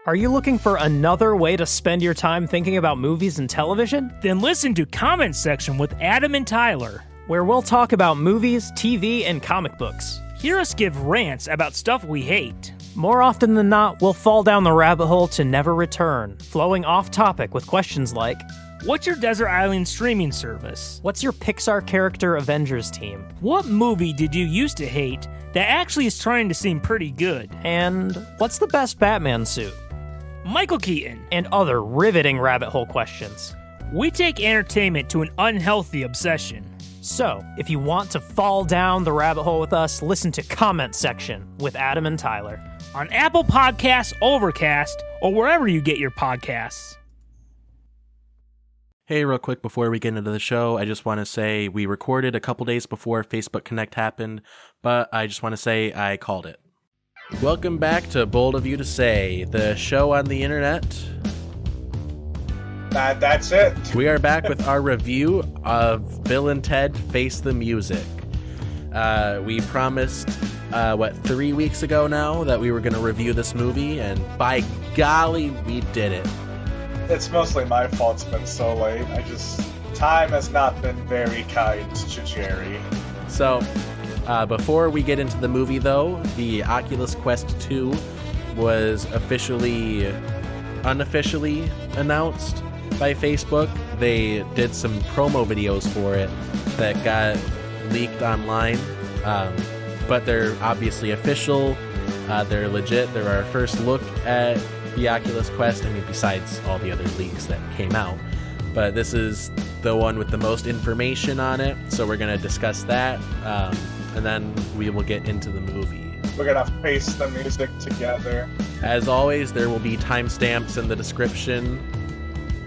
Are you looking for another way to spend your time thinking about movies and television? Then listen to Comment Section with Adam and Tyler, where we'll talk about movies, TV, and comic books. Hear us give rants about stuff we hate. More often than not, we'll fall down the rabbit hole to never return, flowing off topic with questions like, what's your desert island streaming service? What's your Pixar character Avengers team? What movie did you used to hate that actually is trying to seem pretty good? And what's the best Batman suit? Michael Keaton. And other riveting rabbit hole questions. We take entertainment to an unhealthy obsession. So, if you want to fall down the rabbit hole with us, listen to Comment Section with Adam and Tyler. On Apple Podcasts, Overcast, or wherever you get your podcasts. Hey, real quick before we get into the show, I just want to say we recorded a couple days before Facebook Connect happened, but I just want to say I called it. Welcome back to Bold of You to Say, the show on the internet. That's it. We are back with our review of Bill and Ted Face the Music. We promised, 3 weeks ago now that we were going to review this movie, and by golly, we did it. It's mostly my fault it's been so late. Time has not been very kind to Jerry. So, before we get into the movie though, the Oculus Quest 2 was unofficially announced by Facebook. They did some promo videos for it that got leaked online, but they're obviously official. They're legit. They're our first look at the Oculus Quest, besides all the other leaks that came out. But this is the one with the most information on it, so we're going to discuss that, and then we will get into the movie. We're going to face the music together. As always, there will be timestamps in the description,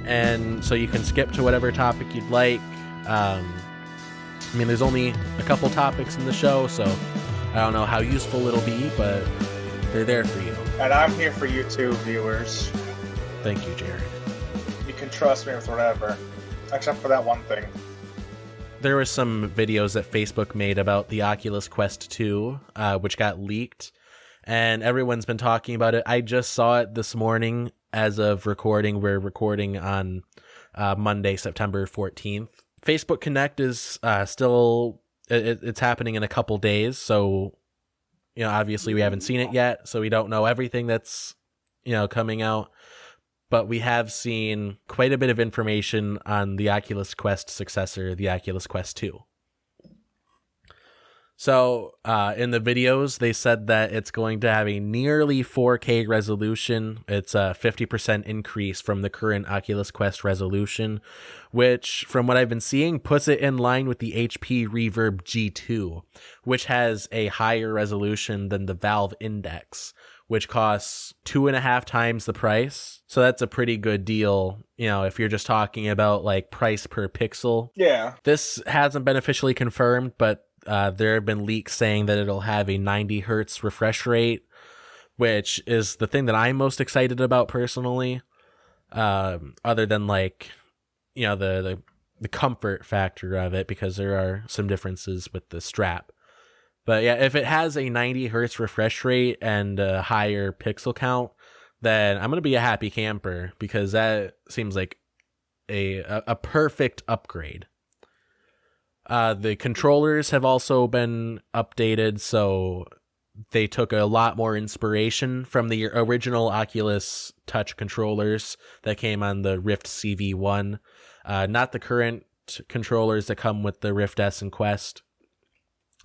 and so you can skip to whatever topic you'd like. There's only a couple topics in the show, so I don't know how useful it'll be, but they're there for you. And I'm here for you too, viewers. Thank you, Jared. You can trust me with whatever, except for that one thing. There were some videos that Facebook made about the Oculus Quest 2, which got leaked, and everyone's been talking about it. I just saw it this morning as of recording. We're recording on Monday, September 14th. Facebook Connect is still, it's happening in a couple days, so obviously we haven't seen it yet, so we don't know everything that's, coming out. But we have seen quite a bit of information on the Oculus Quest successor, the Oculus Quest 2. So in the videos, they said that it's going to have a nearly 4K resolution. It's a 50% increase from the current Oculus Quest resolution, which, from what I've been seeing, puts it in line with the HP Reverb G2, which has a higher resolution than the Valve Index, which costs 2.5 times the price. So that's a pretty good deal, if you're just talking about like price per pixel. Yeah. This hasn't been officially confirmed, but there have been leaks saying that it'll have a 90 hertz refresh rate, which is the thing that I'm most excited about personally, other than the comfort factor of it, because there are some differences with the strap. But yeah, if it has a 90 hertz refresh rate and a higher pixel count, then I'm going to be a happy camper, because that seems like a perfect upgrade. The controllers have also been updated, so they took a lot more inspiration from the original Oculus Touch controllers that came on the Rift CV1, not the current controllers that come with the Rift S and Quest.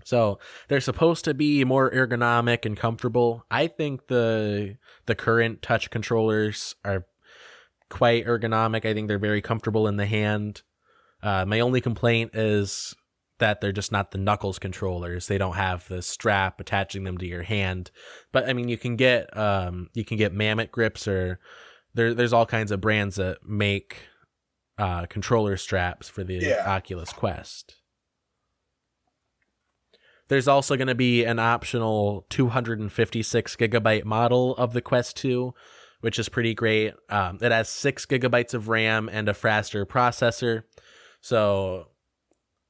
So they're supposed to be more ergonomic and comfortable. I think the current Touch controllers are quite ergonomic. I think they're very comfortable in the hand. My only complaint is that they're just not the Knuckles controllers. They don't have the strap attaching them to your hand. But you can get Mammoth grips, or there's all kinds of brands that make controller straps for the Oculus Quest. There's also going to be an optional 256 gigabyte model of the Quest 2, which is pretty great. It has 6 gigabytes of RAM and a faster processor. So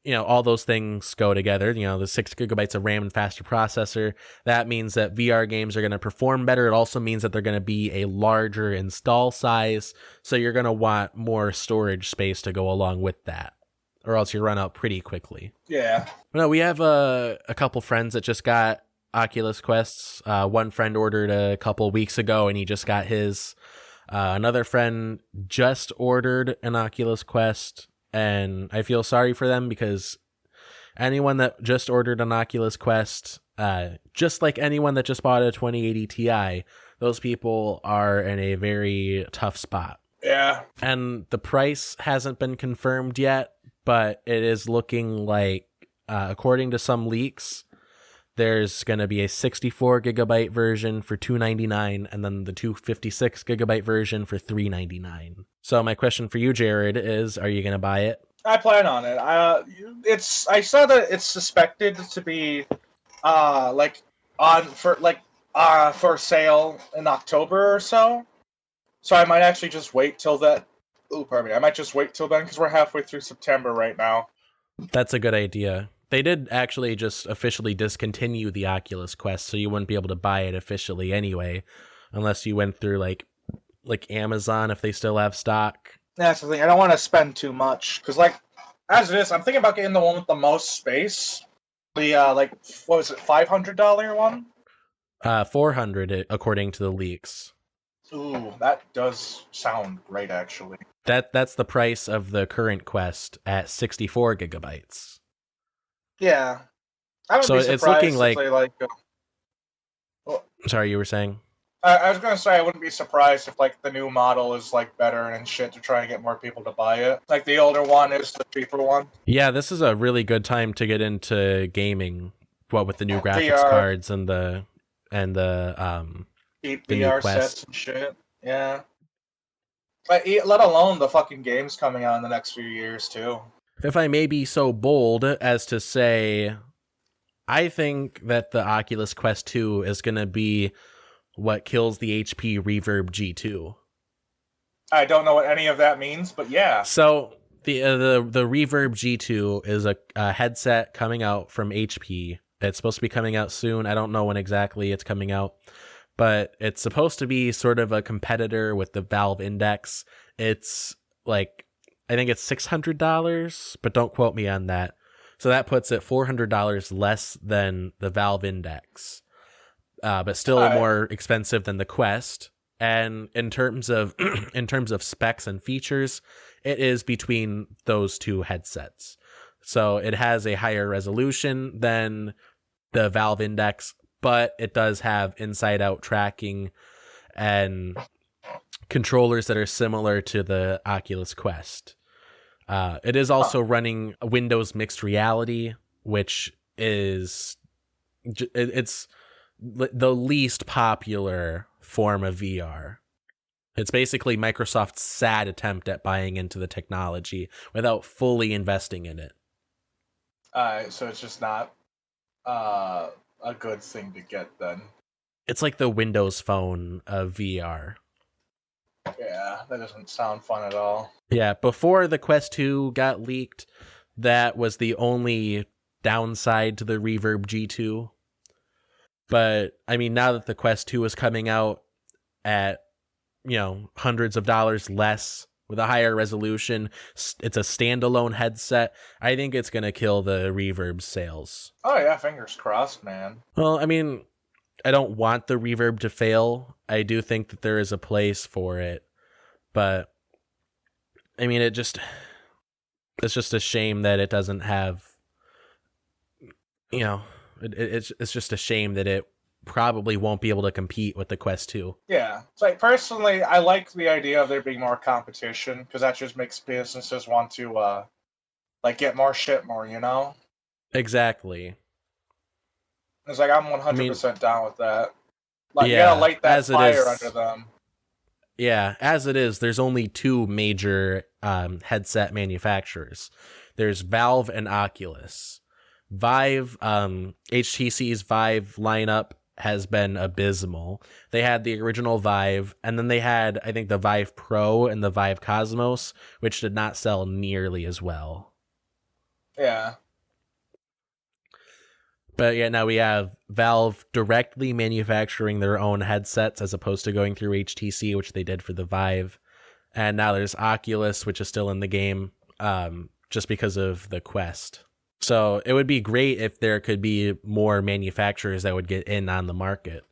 all those things go together. The 6 gigabytes of RAM and faster processor. That means that VR games are going to perform better. It also means that they're going to be a larger install size. So you're going to want more storage space to go along with that, or else you run out pretty quickly. Yeah. No, we have a couple friends that just got Oculus Quests. One friend ordered a couple weeks ago and he just got his. Another friend just ordered an Oculus Quest. And I feel sorry for them because anyone that just ordered an Oculus Quest, just like anyone that just bought a 2080 Ti, those people are in a very tough spot. Yeah. And the price hasn't been confirmed yet, but it is looking like, according to some leaks, there's going to be a 64 gigabyte version for $299 and then the 256 gigabyte version for $399. So my question for you, Jared, is are you going to buy it? I plan on it. I saw that it's suspected to be for sale in October or so. So I might actually just wait till that. Oh, pardon me. I might just wait till then because we're halfway through September right now. That's a good idea. They did actually just officially discontinue the Oculus Quest, so you wouldn't be able to buy it officially anyway, unless you went through like Amazon if they still have stock. That's the thing. I don't want to spend too much because, as it is, I'm thinking about getting the one with the most space. The what was it, $500 one? $400 according to the leaks. Ooh, that does sound great, actually. That's the price of the current Quest at 64 gigabytes. Yeah. I would So be it's looking surprised like... if they, Sorry, you were saying? I was going to say I wouldn't be surprised if the new model is better and shit to try and get more people to buy it. The older one is the cheaper one. Yeah, this is a really good time to get into gaming. What with the new graphics VR. cards and the new VR Quest. sets and shit. Yeah. Let alone the fucking games coming out in the next few years too. If I may be so bold as to say, I think that the Oculus Quest 2 is going to be what kills the HP Reverb G2. I don't know what any of that means, but yeah. So the Reverb G2 is a headset coming out from HP. It's supposed to be coming out soon. I don't know when exactly it's coming out, but it's supposed to be sort of a competitor with the Valve Index. It's I think it's $600, but don't quote me on that. So that puts it $400 less than the Valve Index, but still more expensive than the Quest. And in terms of specs and features, it is between those two headsets. So it has a higher resolution than the Valve Index, but it does have inside-out tracking and controllers that are similar to the Oculus Quest. It is also running Windows Mixed Reality, which is it's the least popular form of VR. It's basically Microsoft's sad attempt at buying into the technology without fully investing in it. So it's just not a good thing to get then. It's like the Windows Phone of VR. Yeah, that doesn't sound fun at all. Yeah, before the Quest 2 got leaked, that was the only downside to the Reverb G2. But, I mean, now that the Quest 2 is coming out at, hundreds of dollars less with a higher resolution, it's a standalone headset, I think it's going to kill the Reverb sales. Oh yeah, fingers crossed, man. Well, I mean, I don't want the Reverb to fail. I do think that there is a place for it, but I mean, it's just a shame that it doesn't have, it's just a shame that it probably won't be able to compete with the Quest 2. Yeah. So personally, I like the idea of there being more competition because that just makes businesses want to get more shit more, Exactly. It's I'm 100% down with that. You yeah, gotta light that fire is, under them. Yeah, as it is, there's only two major headset manufacturers. There's Valve and Oculus. Vive, HTC's Vive lineup has been abysmal. They had the original Vive, and then they had, I think, the Vive Pro and the Vive Cosmos, which did not sell nearly as well. Yeah. But yeah, now we have Valve directly manufacturing their own headsets as opposed to going through HTC, which they did for the Vive. And now there's Oculus, which is still in the game, just because of the Quest. So it would be great if there could be more manufacturers that would get in on the market.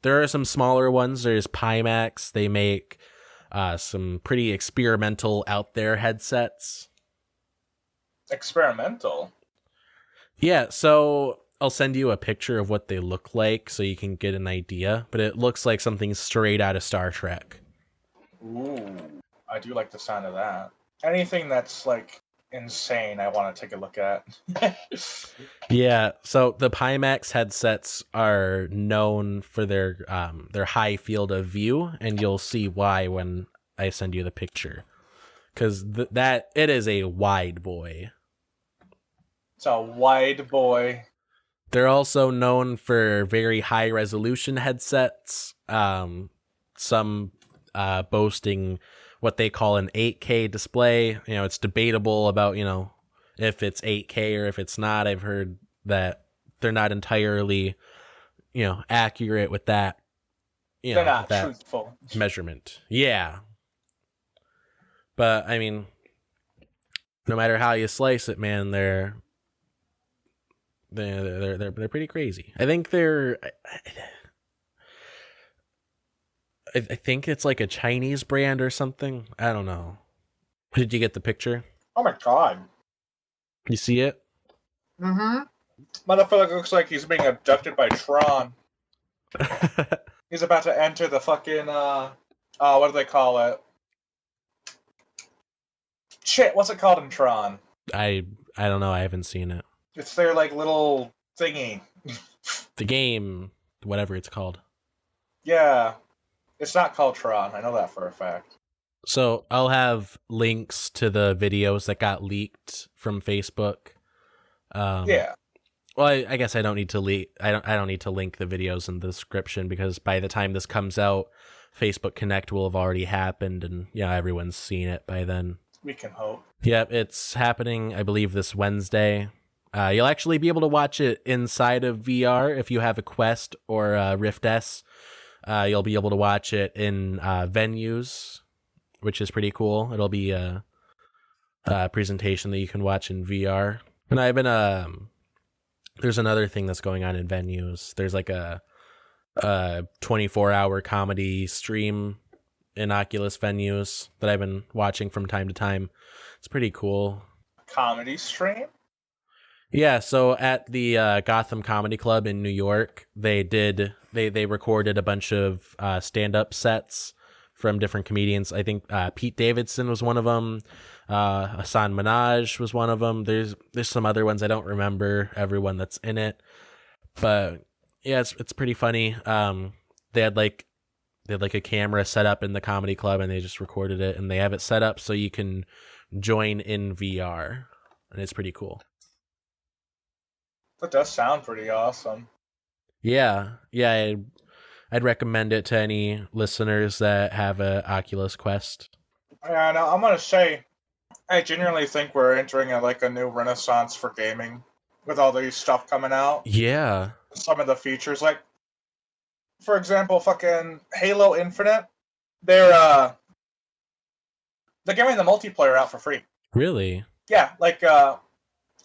There are some smaller ones. There's Pimax. They make some pretty experimental out there headsets. Experimental? Yeah, so I'll send you a picture of what they look like so you can get an idea. But it looks like something straight out of Star Trek. Ooh, I do like the sound of that. Anything that's like insane, I want to take a look at. Yeah, so the Pimax headsets are known for their high field of view, and you'll see why when I send you the picture. Because it is a wide boy. It's a wide boy. They're also known for very high resolution headsets. Some boasting what they call an 8K display. You know, it's debatable about, if it's 8K or if it's not. I've heard that they're not entirely, accurate with that. They're not that truthful. Measurement. Yeah. But I mean, no matter how you slice it, man, they're pretty crazy. I think I think it's like a Chinese brand or something. I don't know. Did you get the picture? Oh my god. You see it? Mm-hmm. Motherfucker looks like he's being abducted by Tron. He's about to enter the fucking, what do they call it? Shit, what's it called in Tron? I don't know. I haven't seen it. It's their, like, little thingy. The game, whatever it's called. Yeah. It's not called Tron. I know that for a fact. So I'll have links to the videos that got leaked from Facebook. Yeah. Well, I guess I don't need to I don't need to link the videos in the description because by the time this comes out, Facebook Connect will have already happened, and everyone's seen it by then. We can hope. Yep, it's happening, I believe, this Wednesday. You'll actually be able to watch it inside of VR if you have a Quest or a Rift S. You'll be able to watch it in venues, which is pretty cool. It'll be a presentation that you can watch in VR. And I've been there's another thing that's going on in venues. There's like a 24-hour comedy stream in Oculus venues that I've been watching from time to time. It's pretty cool. Comedy stream? Yeah, so at the Gotham Comedy Club in New York, they recorded a bunch of stand-up sets from different comedians. I think Pete Davidson was one of them. Hassan Minaj was one of them. There's some other ones I don't remember everyone that's in it, but yeah, it's pretty funny. They had like a camera set up in the comedy club, and they just recorded it, and they have it set up so you can join in VR, and it's pretty cool. That does sound pretty awesome. Yeah, I'd recommend it to any listeners that have a Oculus Quest. Yeah, no, I'm gonna say, I genuinely think we're entering a new renaissance for gaming with all these stuff coming out. Yeah. Some of the features, like, for example, fucking Halo Infinite, they're giving the multiplayer out for free. Really? Yeah, like,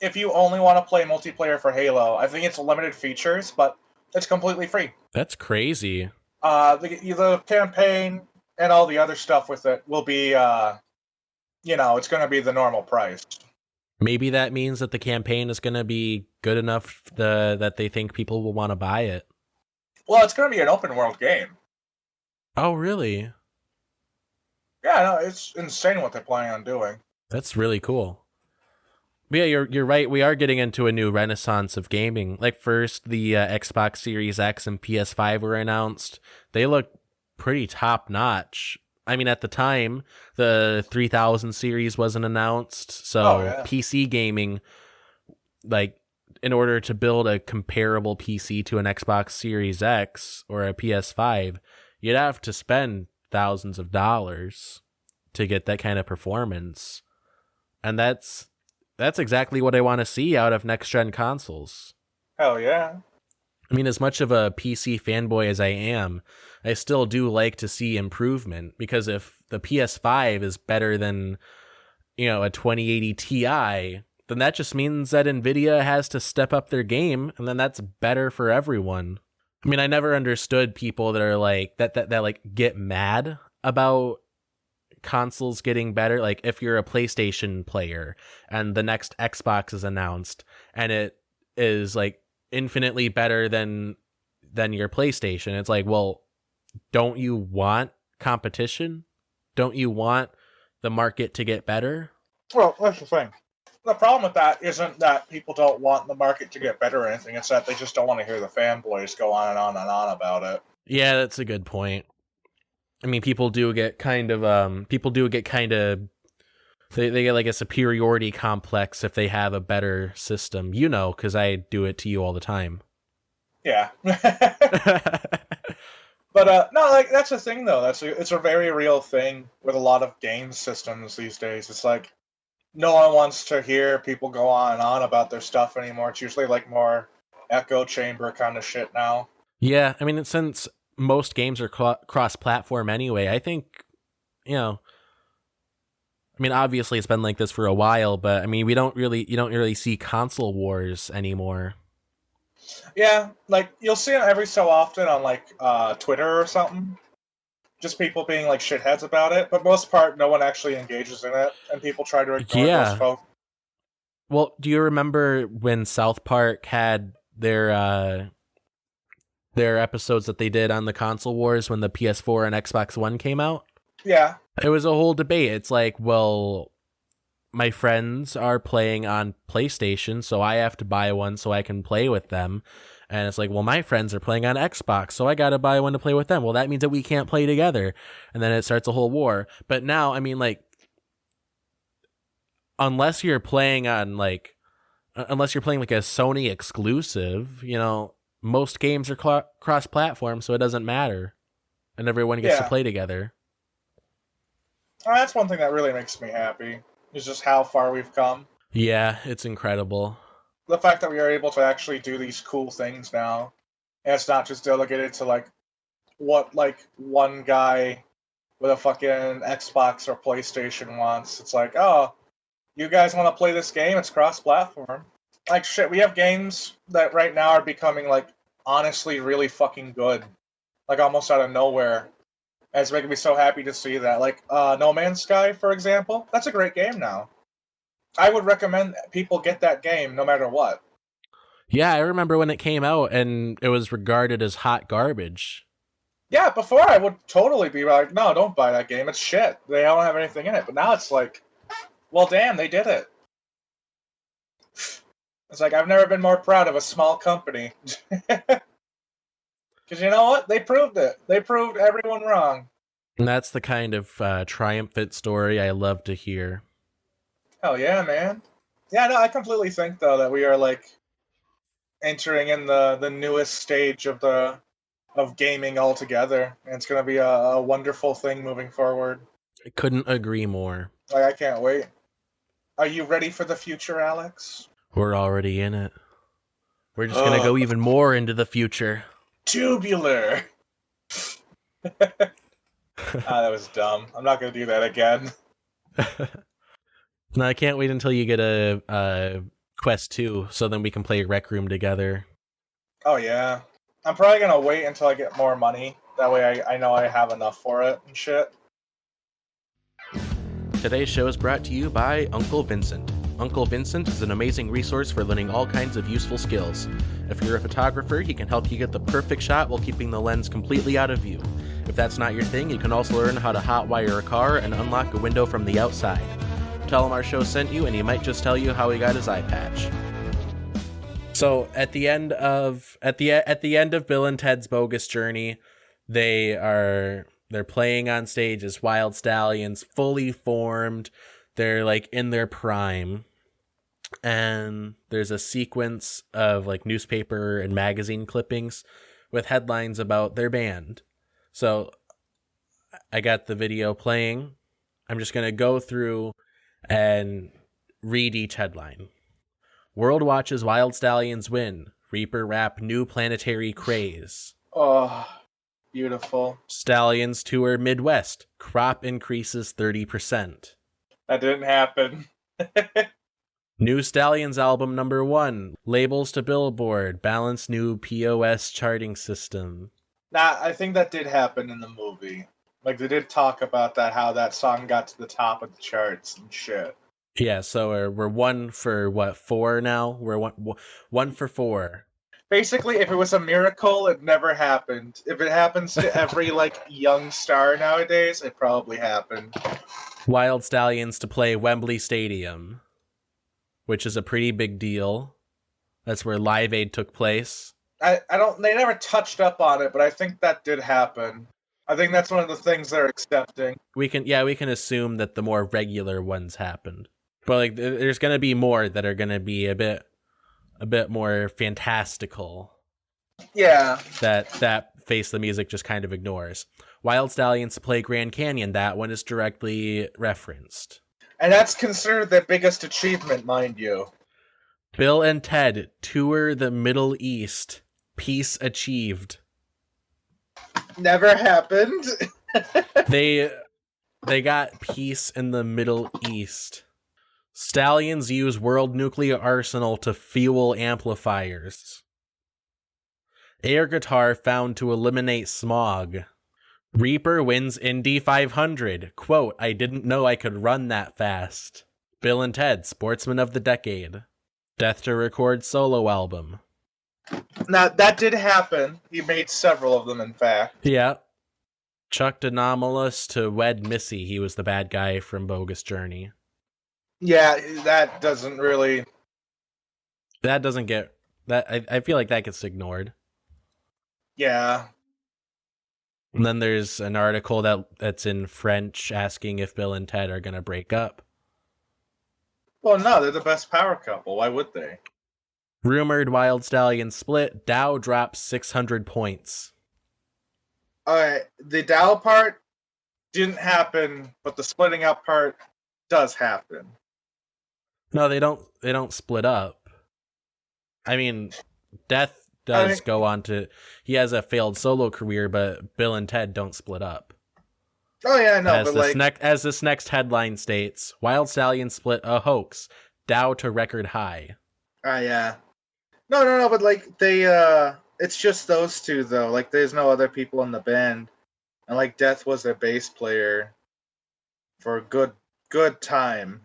if you only want to play multiplayer for Halo, I think it's limited features, but it's completely free. That's crazy. The campaign and all the other stuff with it will be, it's going to be the normal price. Maybe that means that the campaign is going to be good enough that they think people will want to buy it. Well, it's going to be an open world game. Oh, really? Yeah, no, it's insane what they're planning on doing. That's really cool. But yeah, you're right. We are getting into a new renaissance of gaming. Like first, the Xbox Series X and PS5 were announced. They look pretty top notch. I mean, at the time, the 3000 series wasn't announced, so PC gaming, like, in order to build a comparable PC to an Xbox Series X or a PS5, you'd have to spend thousands of dollars to get that kind of performance. And that's that's exactly what I want to see out of next-gen consoles. Hell yeah. I mean, as much of a PC fanboy as I am, I still do like to see improvement, because if the PS5 is better than, a 2080 Ti, then that just means that Nvidia has to step up their game, and then that's better for everyone. I mean, I never understood people that are like that like get mad about consoles getting better. Like, if you're a PlayStation player and the next Xbox is announced and it is like infinitely better than your PlayStation, it's like, well, don't you want competition? Don't you want the market to get better? Well, that's the thing. The problem with that isn't that people don't want the market to get better or anything. It's that they just don't want to hear the fanboys go on and on and on about it. Yeah, that's a good point. I mean, people do get kind of they get like a superiority complex if they have a better system, because I do it to you all the time. Yeah. But no, like, that's the thing though. It's a very real thing with a lot of game systems these days. It's like no one wants to hear people go on and on about their stuff anymore. It's usually like more echo chamber kind of shit now. Yeah, I mean, since most games are cross-platform anyway, I think, I mean, obviously it's been like this for a while, but I mean, you don't really see console wars anymore. Yeah, like you'll see it every so often on like Twitter or something. Just people being like shitheads about it, but most part, no one actually engages in it, and people try to ignore those folks. Well, do you remember when South Park had their episodes that they did on the console wars when the PS4 and Xbox One came out? Yeah. It was a whole debate. It's like, well, my friends are playing on PlayStation, so I have to buy one so I can play with them. And it's like, well, my friends are playing on Xbox, so I got to buy one to play with them. Well, that means that we can't play together. And then it starts a whole war. But now, I mean, like, unless you're playing like a Sony exclusive, most games are cross-platform, so it doesn't matter. And everyone gets to play together. That's one thing that really makes me happy, is just how far we've come. Yeah, it's incredible. The fact that we are able to actually do these cool things now, and it's not just delegated to like what like one guy with a fucking Xbox or PlayStation wants. It's like, oh, you guys want to play this game? It's cross-platform. Like, shit, we have games that right now are becoming like honestly really fucking good, like almost out of nowhere. And it's making me so happy to see that. Like No Man's Sky, for example, that's a great game now. I would recommend people get that game no matter what. Yeah, I remember when it came out and it was regarded as hot garbage. Yeah, before I would totally be like, no, don't buy that game. It's shit. They don't have anything in it. But now it's like, well, damn, they did it. It's like, I've never been more proud of a small company. Because you know what? They proved it. They proved everyone wrong. And that's the kind of triumphant story I love to hear. Hell yeah, man. Yeah, no, I completely think, though, that we are, like, entering in the newest stage of gaming altogether. And it's going to be a wonderful thing moving forward. I couldn't agree more. Like, I can't wait. Are you ready for the future, Alex? We're already in it. We're just going to go even more into the future. Tubular! That was dumb. I'm not going to do that again. No, I can't wait until you get a Quest 2, so then we can play Rec Room together. Oh, yeah. I'm probably going to wait until I get more money. That way I know I have enough for it and shit. Today's show is brought to you by Uncle Vincent. Uncle Vincent is an amazing resource for learning all kinds of useful skills. If you're a photographer, he can help you get the perfect shot while keeping the lens completely out of view. If that's not your thing, you can also learn how to hotwire a car and unlock a window from the outside. Tell him our show sent you, and he might just tell you how he got his eye patch. So at the end of Bill and Ted's Bogus Journey, they're playing on stage as Wild Stallions, fully formed. They're like in their prime, and there's a sequence of like newspaper and magazine clippings with headlines about their band. So I got the video playing. I'm just going to go through and read each headline. World watches Wild Stallions win. Reaper rap new planetary craze. Oh, beautiful. Stallions tour Midwest. Crop increases 30%. That didn't happen. New Stallions album number 1. Labels to Billboard. Balance new POS charting system. Nah, I think that did happen in the movie. Like, they did talk about that, how that song got to the top of the charts and shit. Yeah, so we're 1 for, 4 now? We're 1 for 4. Basically, if it was a miracle, it never happened. If it happens to every, like, young star nowadays, it probably happened. Wild Stallions to play Wembley Stadium, which is a pretty big deal. That's where Live Aid took place. They never touched up on it, but I think that did happen. I think that's one of the things they're accepting. We can assume that the more regular ones happened. But like there's going to be more that are going to be a bit more fantastical. Yeah. That Face the Music just kind of ignores. Wild Stallions to play Grand Canyon, that one is directly referenced. And that's considered their biggest achievement, mind you. Bill and Ted tour the Middle East. Peace achieved. Never happened. They got peace in the Middle East. Stallions use world nuclear arsenal to fuel amplifiers. Air guitar found to eliminate smog. Reaper wins Indy 500. Quote, I didn't know I could run that fast. Bill and Ted, Sportsman of the Decade. Death to record solo album. Now, that did happen. He made several of them, in fact. Yeah. Chucked Anomalous to wed Missy. He was the bad guy from Bogus Journey. Yeah, that doesn't really... That doesn't get... I feel like that gets ignored. Yeah. And then there's an article that's in French asking if Bill and Ted are going to break up. Well, no, they're the best power couple. Why would they? Rumored Wild Stallion split. Dow drops 600 points. Alright, the Dow part didn't happen, but the splitting up part does happen. No, they don't split up. I mean, Death does go on to... He has a failed solo career, but Bill and Ted don't split up. Oh yeah, I know, As this next headline states, Wild Stallion split a hoax. Dow to record high. Yeah. No, but like, they, it's just those two, though. Like, there's no other people in the band. And like, Death was their bass player for a good time.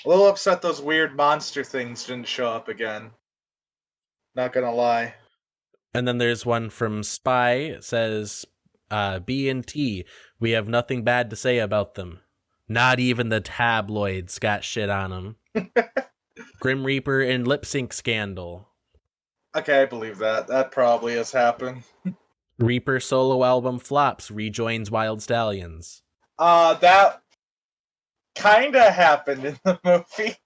A little upset those weird monster things didn't show up again. Not gonna lie. And then there's one from Spy. It says, B&T, we have nothing bad to say about them. Not even the tabloids got shit on them. Grim Reaper and lip sync scandal. Okay, I believe that. That probably has happened. Reaper solo album flops, rejoins Wild Stallions. That kinda happened in the movie.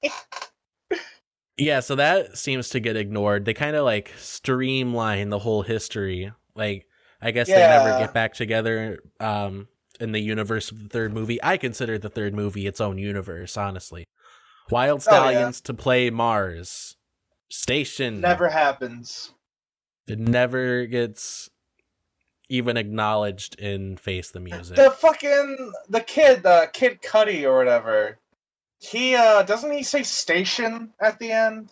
Yeah, so that seems to get ignored. They kind of like streamline the whole history. Like, I guess they never get back together in the universe of the third movie. I consider the third movie its own universe, honestly. Wild Stallions to play Mars. Station. Never happens. It never gets even acknowledged in Face the Music. The Kid Cudi or whatever. He, doesn't he say station at the end?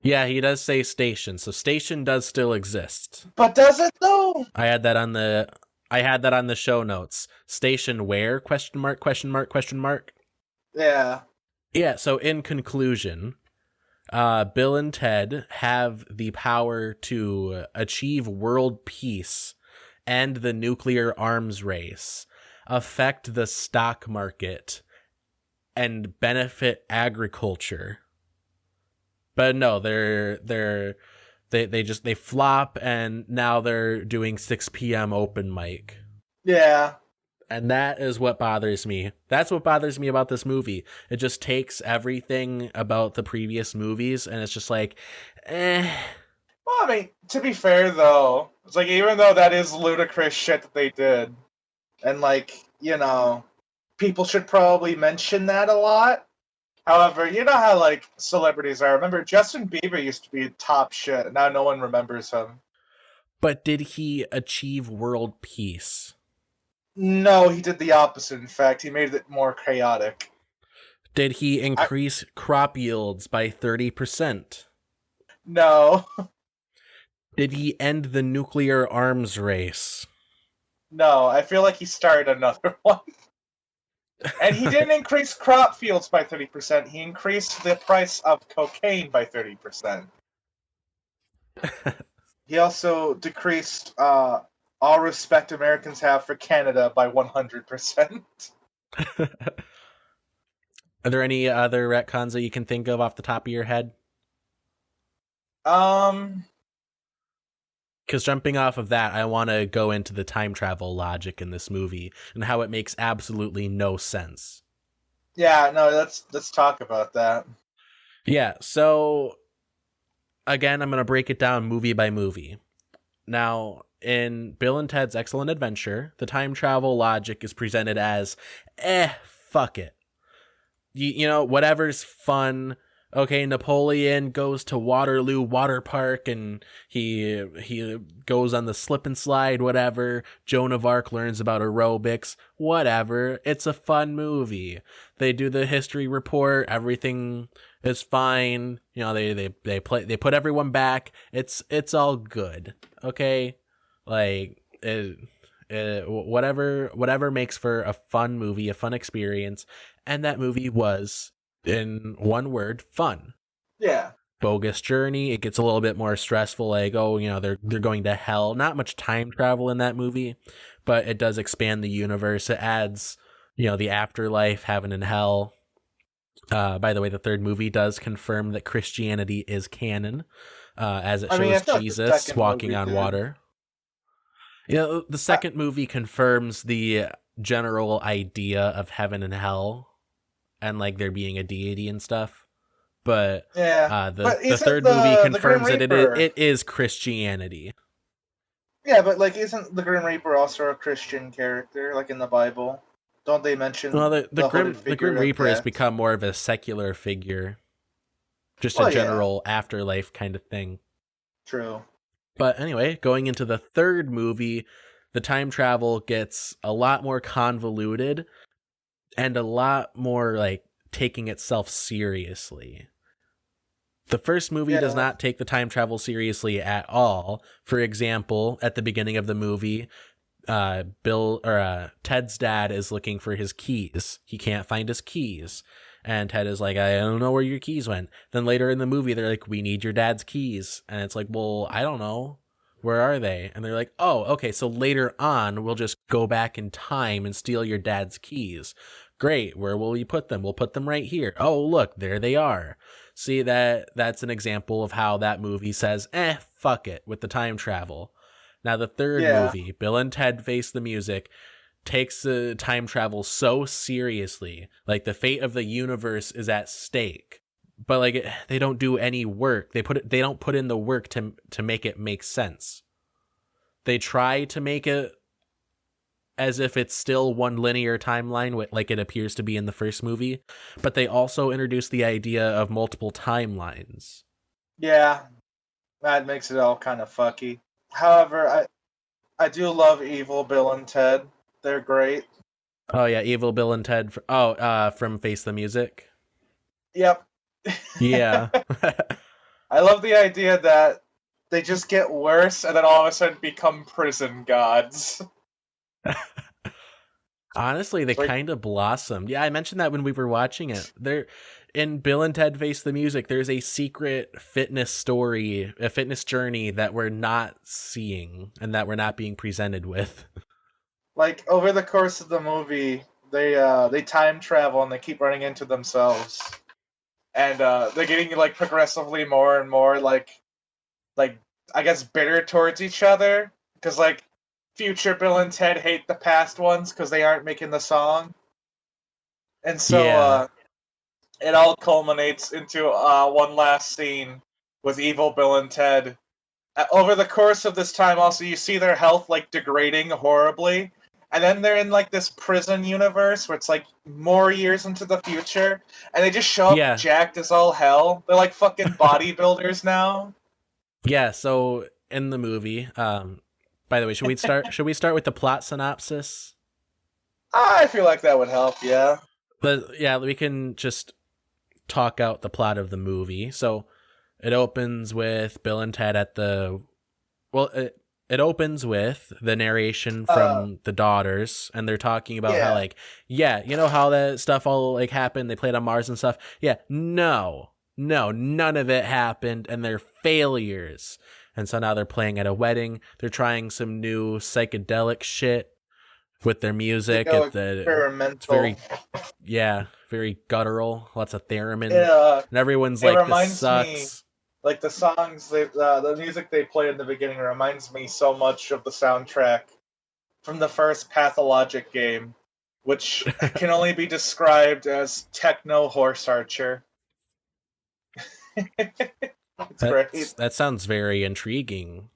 Yeah, he does say station, so station does still exist. But does it though? I had that on the show notes. Station where? Question mark, question mark, question mark. Yeah. Yeah, so in conclusion, Bill and Ted have the power to achieve world peace, end the nuclear arms race, affect the stock market, and benefit agriculture. But no, they flop, and now they're doing 6 p.m. open mic. Yeah. And that is what bothers me. That's what bothers me about this movie. It just takes everything about the previous movies, and it's just like, eh. Well, I mean, to be fair, though, it's like, even though that is ludicrous shit that they did, and like, you know, people should probably mention that a lot. However, you know how like celebrities are. Remember, Justin Bieber used to be top shit, and now no one remembers him. But did he achieve world peace? No, he did the opposite. In fact, he made it more chaotic. Did he increase crop yields by 30%? No. Did he end the nuclear arms race? No, I feel like he started another one. And he didn't increase crop fields by 30%. He increased the price of cocaine by 30%. He also decreased all respect Americans have for Canada by 100%. Are there any other retcons that you can think of off the top of your head? Because jumping off of that, I want to go into the time travel logic in this movie and how it makes absolutely no sense. Yeah, no, let's talk about that. Yeah, so again, I'm going to break it down movie by movie. Now, in Bill and Ted's Excellent Adventure, the time travel logic is presented as, fuck it. You know, whatever's fun. Okay, Napoleon goes to Waterloo Water Park and he goes on the slip and slide, whatever. Joan of Arc learns about aerobics, whatever. It's a fun movie. They do the history report, everything is fine. You know, they put everyone back. It's all good. Okay? Like whatever makes for a fun movie, a fun experience, and that movie was, in one word, fun. Yeah. Bogus journey. It gets a little bit more stressful. Like, oh, you know, they're going to hell. Not much time travel in that movie, but it does expand the universe. It adds, you know, the afterlife, heaven and hell. By the way, the third movie does confirm that Christianity is canon, as it shows Jesus walking on water. You know, the second movie confirms the general idea of heaven and hell, and like there being a deity and stuff, but the third movie confirms that it is Christianity. Yeah, but like, isn't the Grim Reaper also a Christian character, like in the Bible? Don't they mention? Well, the Grim Reaper has become more of a secular figure, just a general afterlife kind of thing. True. But anyway, going into the third movie, the time travel gets a lot more convoluted and a lot more like taking itself seriously. The first movie does not take the time travel seriously at all. For example, at the beginning of the movie, Ted's dad is looking for his keys. He can't find his keys. And Ted is like, I don't know where your keys went. Then later in the movie, they're like, we need your dad's keys. And it's like, well, I don't know. Where are they? And they're like, oh, okay, so later on, we'll just go back in time and steal your dad's keys. Great, where will we put them? We'll put them right here. Oh, look, there they are. See, that's an example of how that movie says, fuck it, with the time travel. Now, the third movie, Bill and Ted Face the Music, takes the time travel so seriously. Like, the fate of the universe is at stake. But like, they don't do any work. They don't put in the work to make it make sense. They try to make it as if it's still one linear timeline, like it appears to be in the first movie, but they also introduce the idea of multiple timelines. Yeah, that makes it all kind of fucky. However, I do love Evil Bill and Ted. They're great. Oh yeah, Evil Bill and Ted. From Face the Music. Yep. Yeah. I love the idea that they just get worse and then all of a sudden become prison gods. Honestly, they kind of blossomed. Yeah, I mentioned that when we were watching it. There, in Bill and Ted Face the Music, there's a secret fitness story, a fitness journey that we're not seeing and that we're not being presented with. Like, over the course of the movie, they time travel and they keep running into themselves. And they're getting like progressively more and more like I guess bitter towards each other, because like future Bill and Ted hate the past ones because they aren't making the song, and so it all culminates into one last scene with Evil Bill and Ted. Over the course of this time, also you see their health like degrading horribly, and then they're in like this prison universe where it's like more years into the future, and they just show up jacked as all hell. They're like fucking bodybuilders now. Yeah, so in the movie, by the way, should we start with the plot synopsis? I feel like that would help, yeah. But yeah, we can just talk out the plot of the movie. So it opens with Bill and Ted at the it opens with the narration from the daughters, and they're talking about how like, you know how that stuff all like happened, they played on Mars and stuff. Yeah, no, none of it happened, and they're failures. And so now they're playing at a wedding. They're trying some new psychedelic shit with their music. It's very guttural. Lots of theremin. And everyone's like, this sucks. Me, like the songs, the music they play in the beginning reminds me so much of the soundtrack from the first Pathologic game, which can only be described as techno horse archer. It's great. That sounds very intriguing.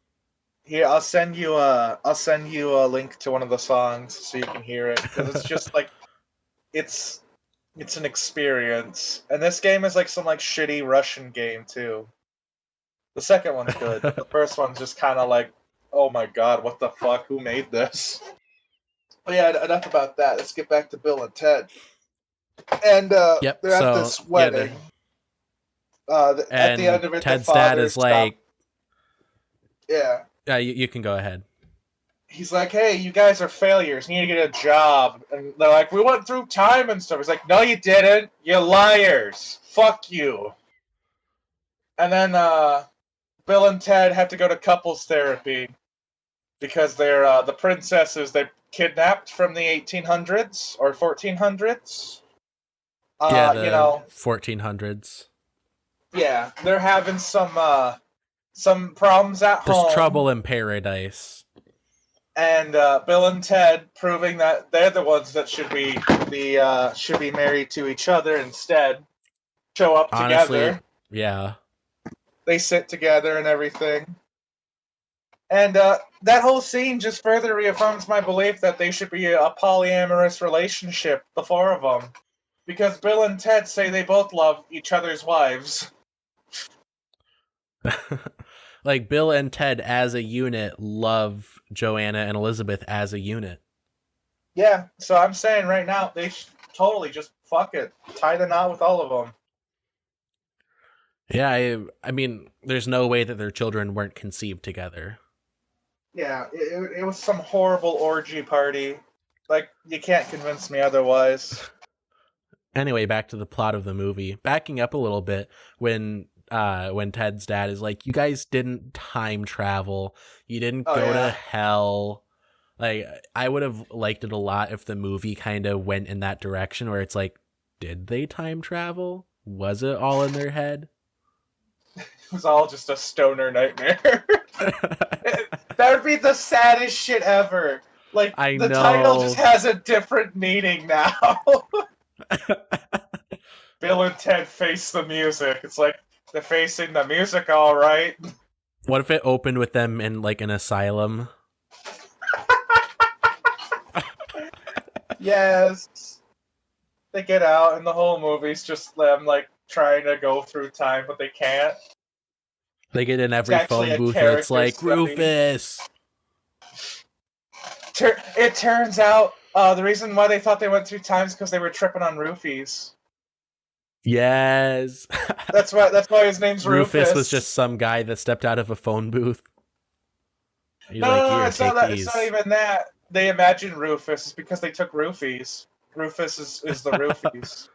Here, I'll send you a link to one of the songs so you can hear it, because it's just like it's an experience. And this game is like some like shitty Russian game too. The second one's good. The first one's just kind of like, oh my god, what the fuck? Who made this? But yeah, enough about that. Let's get back to Bill and Ted. And they're at this wedding. At the end of it, Ted's dad is like, yeah. You can go ahead. He's like, hey, you guys are failures. You need to get a job. And they're like, we went through time and stuff. He's like, no, you didn't. You're liars. Fuck you. And then Bill and Ted have to go to couples therapy because they're the princesses they kidnapped from the 1800s or 1400s. The 1400s. Yeah, they're having some problems at home. There's trouble in paradise. And Bill and Ted proving that they're the ones that should be married to each other instead. Show up together. Yeah. They sit together and everything. And that whole scene just further reaffirms my belief that they should be a polyamorous relationship, the four of them. Because Bill and Ted say they both love each other's wives. Like Bill and Ted as a unit love Joanna and Elizabeth as a unit. Yeah, so I'm saying right now they should totally just fuck it. Tie the knot with all of them. Yeah, I mean, there's no way that their children weren't conceived together. Yeah, it was some horrible orgy party. Like, you can't convince me otherwise. Anyway, back to the plot of the movie. Backing up a little bit, when Ted's dad is like, you guys didn't time travel. You didn't go to hell. Like, I would have liked it a lot if the movie kind of went in that direction where it's like, did they time travel? Was it all in their head? It was all just a stoner nightmare. That would be the saddest shit ever. Like, the title just has a different meaning now. Bill and Ted face the music. It's like, they're facing the music all right. What if it opened with them in, like, an asylum? Yes. They get out, and the whole movie's just them, like, trying to go through time, but they can't. They get in every phone booth, and it's like, Rufus! It turns out the reason why they thought they went through time is because they were tripping on roofies. Yes. That's why his name's Rufus. Rufus was just some guy that stepped out of a phone booth. No, it's not even that. They imagined Rufus because they took roofies. Rufus is the roofies.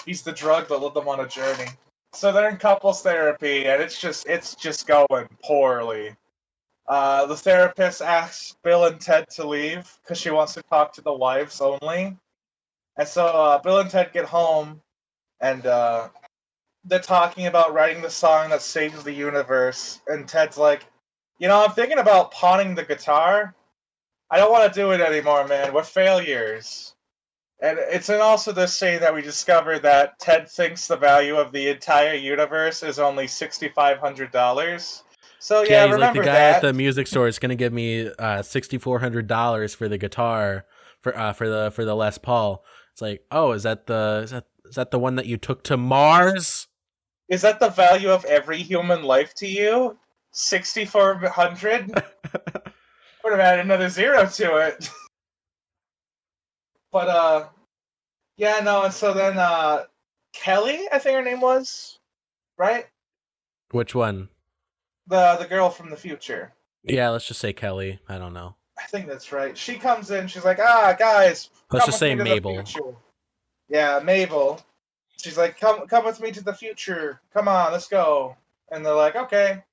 He's the drug that led them on a journey. So they're in couples therapy, and it's just going poorly. The therapist asks Bill and Ted to leave because she wants to talk to the wives only. And so Bill and Ted get home, and they're talking about writing the song that saves the universe. And Ted's like, I'm thinking about pawning the guitar. I don't want to do it anymore, man. We're failures. And it's also this scene that we discover that Ted thinks the value of the entire universe is only $6,500. So Yeah, yeah, he's like, the remember guy that. at the music store is gonna give me $6,400 for the guitar for the Les Paul. It's like, oh, is that the one that you took to Mars? Is that the value of every human life to you? 6,400? Would have added another zero to it. But yeah, no. And so then Kelly, I think her name was, right? Which one? The girl from the future. Yeah, let's just say Kelly. I don't know. I think that's right. She comes in. She's like, guys, Let's come just with say me to the Mabel. future." Yeah, Mabel. She's like, come with me to the future. Come on, let's go. And they're like, okay.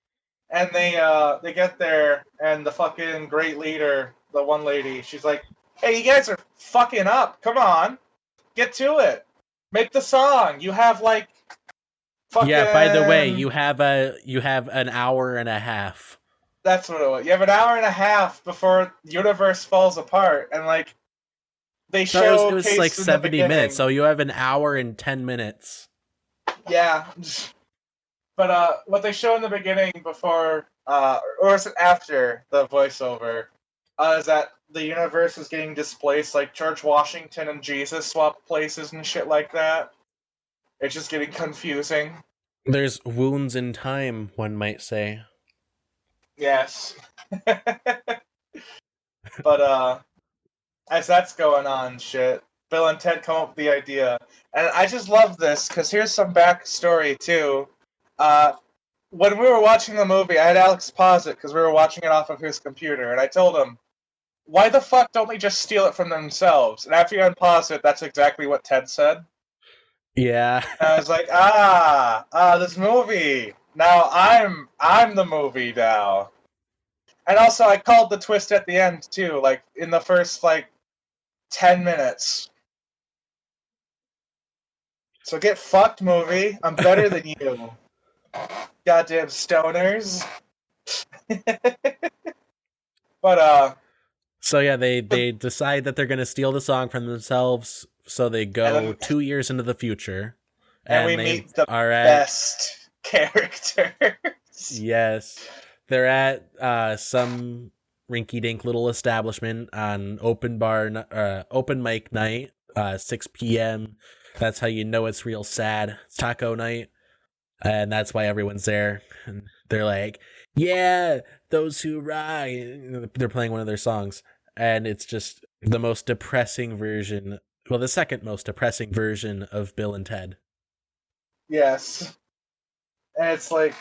And they get there, and the fucking great leader, the one lady, she's like, hey, you guys are fucking up. Come on, get to it. Make the song. You have like. Fucking... Yeah. By the way, you have an hour and a half. That's what it was. You have an hour and a half before the universe falls apart, and like they show it was like 70 minutes, so you have an hour and 10 minutes. Yeah, but what they show in the beginning before, or is it after the voiceover, is that the universe is getting displaced, like George Washington and Jesus swap places and shit like that. It's just getting confusing. There's wounds in time, one might say. Yes. But as that's going on, shit, Bill and Ted come up with the idea, and I just love this because here's some backstory too. When we were watching the movie, I had Alex pause it because we were watching it off of his computer, and I told him, "Why the fuck don't they just steal it from themselves?" And after you unpause it, that's exactly what Ted said. Yeah. And I was like, this movie. Now I'm the movie now. And also, I called the twist at the end too, like in the first 10 minutes. So get fucked, movie. I'm better than you. Goddamn stoners. But So yeah, they decide that they're gonna steal the song from themselves. So they go 2 years into the future, and we meet the best characters. Yes, they're at some rinky-dink little establishment on open mic night, 6 p.m. That's how you know it's real sad. It's taco night, and that's why everyone's there. And they're like, "Yeah, those who ride." They're playing one of their songs, and it's just the most depressing version. Well, the second most depressing version of Bill and Ted. Yes, and it's like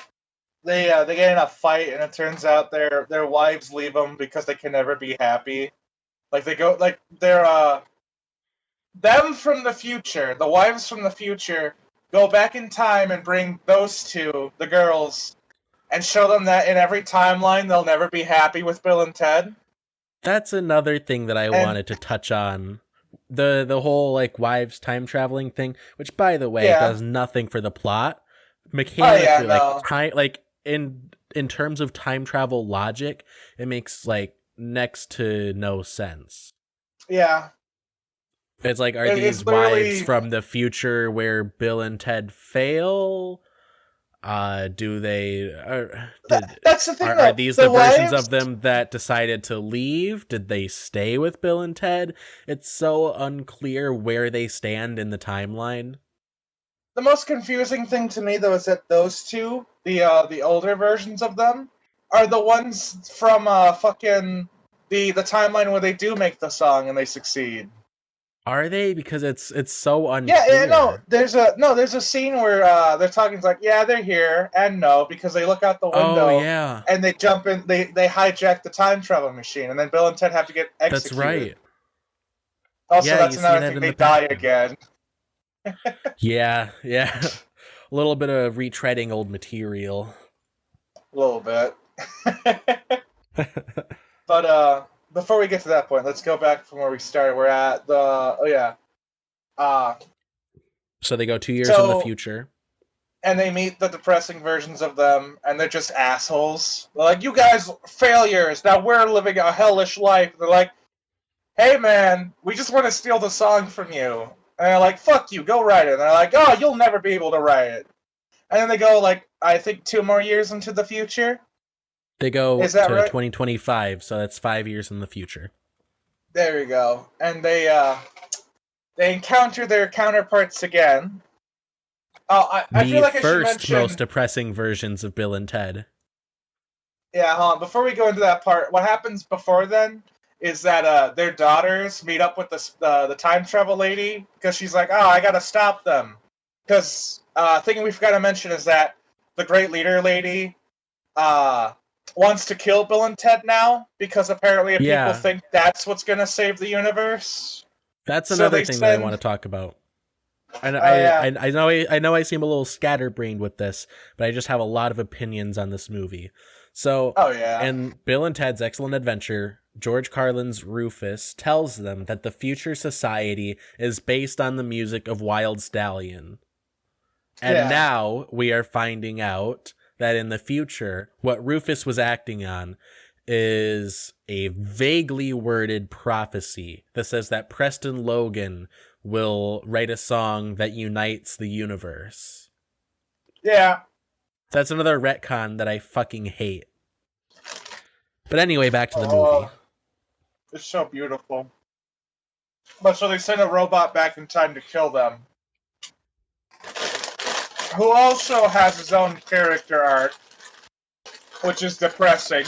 they get in a fight, and it turns out their wives leave them because they can never be happy. Like they go, like they're them from the future, the wives from the future, go back in time and bring those two, the girls, and show them that in every timeline they'll never be happy with Bill and Ted. That's another thing that I wanted to touch on. The whole wives time traveling thing, which by the way does nothing for the plot. Mechanically, in terms of time travel logic, it makes next to no sense. Yeah. It's like, are these wives from the future where Bill and Ted fail? Do they? That's the thing. Are these the versions of them that decided to leave? Did they stay with Bill and Ted? It's so unclear where they stand in the timeline. The most confusing thing to me, though, is that those two, the older versions of them, are the ones from fucking the timeline where they do make the song and they succeed. Are they? Because it's so unclear. Yeah, no. There's a scene where they're talking. It's like, yeah, they're here, and no, because they look out the window. Oh yeah. And they jump in. They hijack the time travel machine, and then Bill and Ted have to get executed. That's right. Also, that's another thing. They die again. Yeah. A little bit of retreading old material. A little bit. But before we get to that point, let's go back from where we started. We're at so they go 2 years in the future. And they meet the depressing versions of them, and they're just assholes. They're like, you guys failures, now we're living a hellish life. They're like, hey man, we just want to steal the song from you. And they're like, fuck you, go write it. And they're like, oh, you'll never be able to write it. And then they go, I think 2 more years into the future. They go Is that to right? 2025, so that's 5 years in the future. There we go. And they encounter their counterparts again. Oh, I feel The like I should first mention. most depressing versions of Bill and Ted. Yeah, hold on. Before we go into that part, what happens before then is that their daughters meet up with the time travel lady because she's like, oh, I gotta stop them. Because thing we forgot to mention is that the great leader lady wants to kill Bill and Ted now because apparently people Yeah. think that's what's gonna save the universe. That's So another they thing that I send- want to talk about. And yeah. I know I seem a little scatterbrained with this, but I just have a lot of opinions on this movie. So, Oh yeah. in Bill and Ted's Excellent Adventure, George Carlin's Rufus tells them that the future society is based on the music of Wild Stallion. And Yeah. now we are finding out that in the future, what Rufus was acting on is a vaguely worded prophecy that says that Preston Logan will write a song that unites the universe. Yeah. That's another retcon that I fucking hate. But anyway, back to the Oh. movie. It's so beautiful. But so they send a robot back in time to kill them. Who also has his own character arc, which is depressing.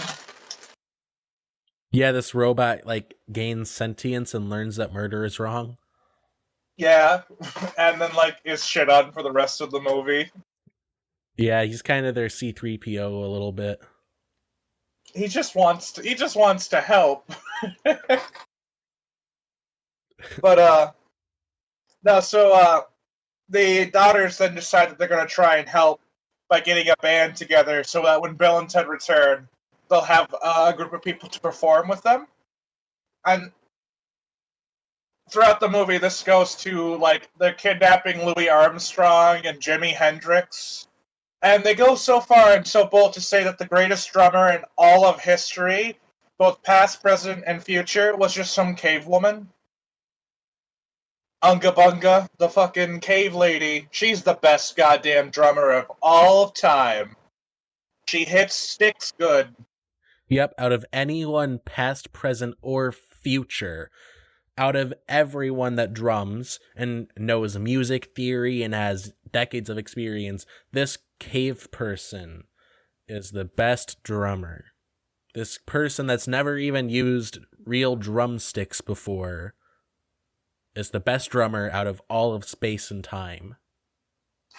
Yeah, this robot like gains sentience and learns that murder is wrong. Yeah, and then like is shit on for the rest of the movie. Yeah, he's kind of their C-3PO a little bit. He just wants to help. But no, so the daughters then decide that they're gonna try and help by getting a band together so that when Bill and Ted return, they'll have a group of people to perform with them. And throughout the movie, this goes to like they're kidnapping Louis Armstrong and Jimi Hendrix. And they go so far and so bold to say that the greatest drummer in all of history, both past, present, and future, was just some cave woman. Unga Bunga, the fucking cave lady. She's the best goddamn drummer of all of time. She hits sticks good. Yep, out of anyone past, present, or future, out of everyone that drums and knows music theory and has decades of experience, this cave person is the best drummer. This person that's never even used real drumsticks before is the best drummer out of all of space and time.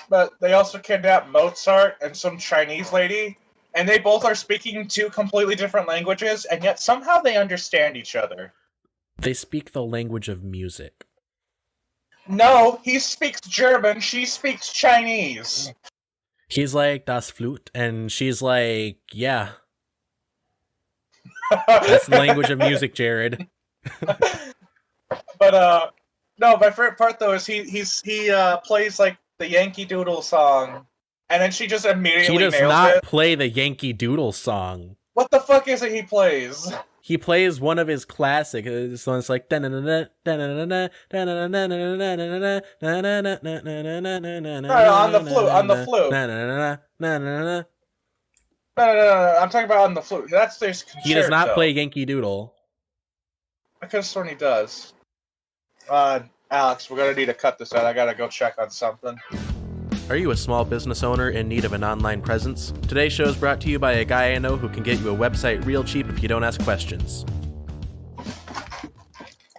But they also kidnap Mozart and some Chinese lady, and they both are speaking two completely different languages, and yet somehow they understand each other. They speak the language of music. No, he speaks German, she speaks Chinese. He's like, das Flute, and she's like, yeah, that's the language of music, Jared. But no, my favorite part though is he plays like the Yankee Doodle song, and then she just immediately She does nails not it. play the Yankee Doodle song. What the fuck is it he plays? He plays one of his classics. This one's like on the flute. No, I'm talking about on the flute. That's their concerto. He does not play Yankee Doodle. I could have sworn he does. Alex, we're gonna need to cut this out. I gotta go check on something. Are you a small business owner in need of an online presence? Today's show is brought to you by a guy I know who can get you a website real cheap if you don't ask questions.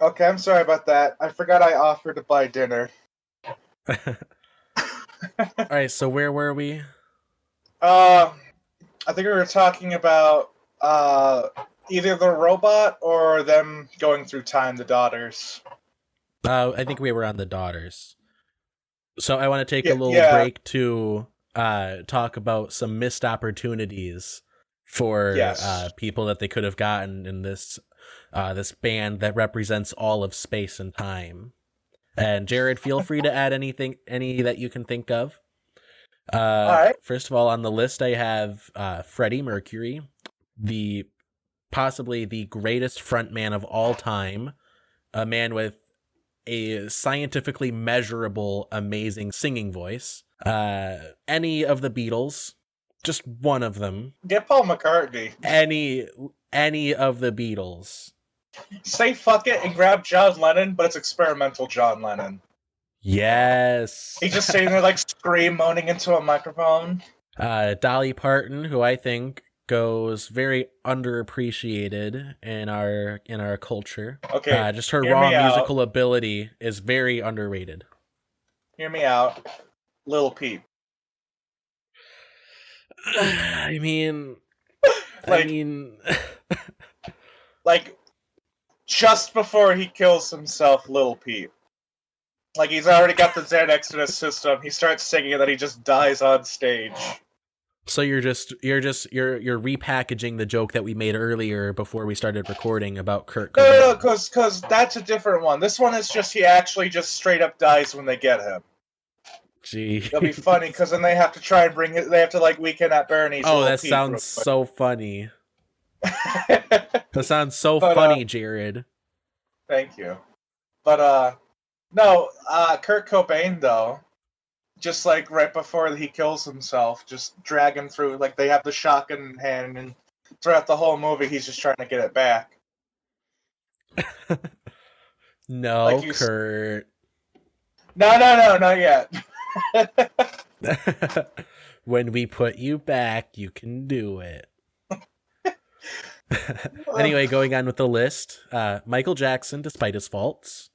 Okay, I'm sorry about that. I forgot I offered to buy dinner. Alright, so where were we? I think we were talking about either the robot or them going through time, the daughters. I think we were on the daughters. So I want to take a little Yeah. break to talk about some missed opportunities for Yes. people that they could have gotten in this this band that represents all of space and time. And Jared, feel free to add any that you can think of. All right. First of all, on the list I have Freddie Mercury, possibly the greatest frontman of all time, a man with a scientifically measurable, amazing singing voice. Any of the Beatles, Just one of them. Get Paul McCartney. Any of the Beatles. Say fuck it and grab John Lennon, but it's experimental John Lennon. Yes. He's just sitting there like scream moaning into a microphone. Dolly Parton, who I think goes very underappreciated in our culture. Okay. Just her raw musical ability is very underrated. Hear me out. Lil Peep. I mean like just before he kills himself, Lil Peep. Like he's already got the Xanax in his system. He starts singing and then he just dies on stage. So you're repackaging the joke that we made earlier before we started recording about Kurt Cobain. No, because that's a different one. This one is just he actually just straight up dies when they get him. Gee, it'll be funny because then they have to try and bring it. They have to like Weekend at Bernie's. Oh, that sounds so funny. That sounds so funny, Jared. Thank you. But no, Kurt Cobain though, just like right before he kills himself, just drag him through. Like they have the shotgun in hand, and throughout the whole movie, he's just trying to get it back. No, like Kurt. No, not yet. When we put you back, you can do it. Anyway, going on with the list, Michael Jackson, despite his faults,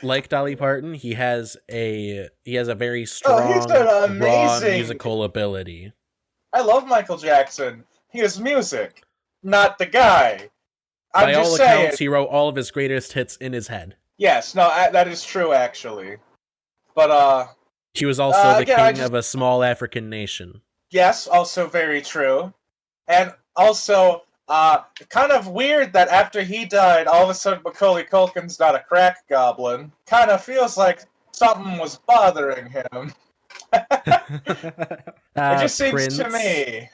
like Dolly Parton, he has a very strong raw musical ability. I love Michael Jackson. He is music, not the guy. By all accounts, he wrote all of his greatest hits in his head. Yes, no, that is true actually. But he was also the king of a small African nation. Yes, also very true. And also, kind of weird that after he died, all of a sudden Macaulay Culkin's not a crack goblin. Kind of feels like something was bothering him. It just seems Prince. to me.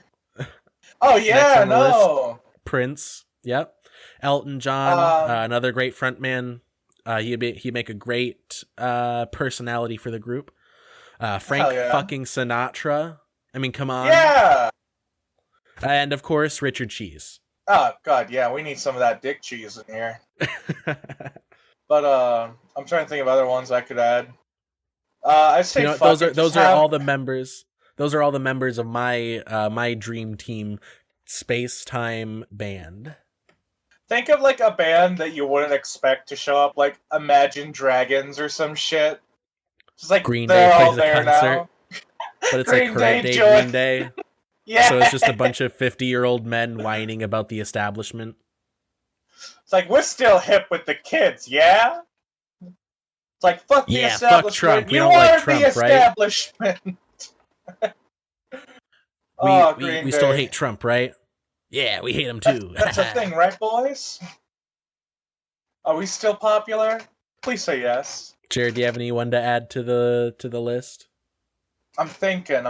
Oh yeah, no. Prince, yep. Elton John, another great frontman. He'd make a great personality for the group. Frank fucking Sinatra. I mean, come on. Yeah. And of course, Richard Cheese. Oh god, yeah, we need some of that dick cheese in here. But I'm trying to think of other ones I could add. I'd say those are all the members. Those are all the members of my my dream team space time band. Think of like a band that you wouldn't expect to show up, like Imagine Dragons or some shit. Just like Green Day plays a concert, now. But it's like current day Green Day. Yeah. So it's just a bunch of 50-year-old men whining about the establishment. It's like, we're still hip with the kids, yeah? It's like, fuck the establishment. Fuck Trump. We you don't are like Trump, the establishment. Right? we still hate Trump, right? Yeah, we hate him too. That's a thing, right, boys? Are we still popular? Please say yes. Jared, do you have anyone to add to the list? I'm thinking.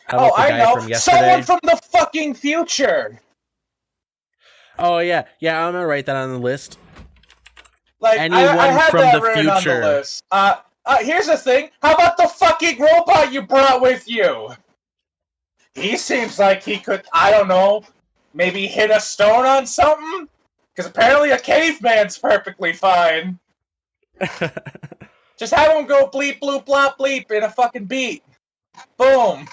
How about the guy from yesterday? Someone from the fucking future! Oh, yeah. Yeah, I'm gonna write that on the list. Like, anyone I had from that the written future. On the list. Here's the thing. How about the fucking robot you brought with you? He seems like he could, I don't know, maybe hit a stone on something? Because apparently a caveman's perfectly fine. Just have him go bleep, bloop, blop, bleep in a fucking beat. Boom.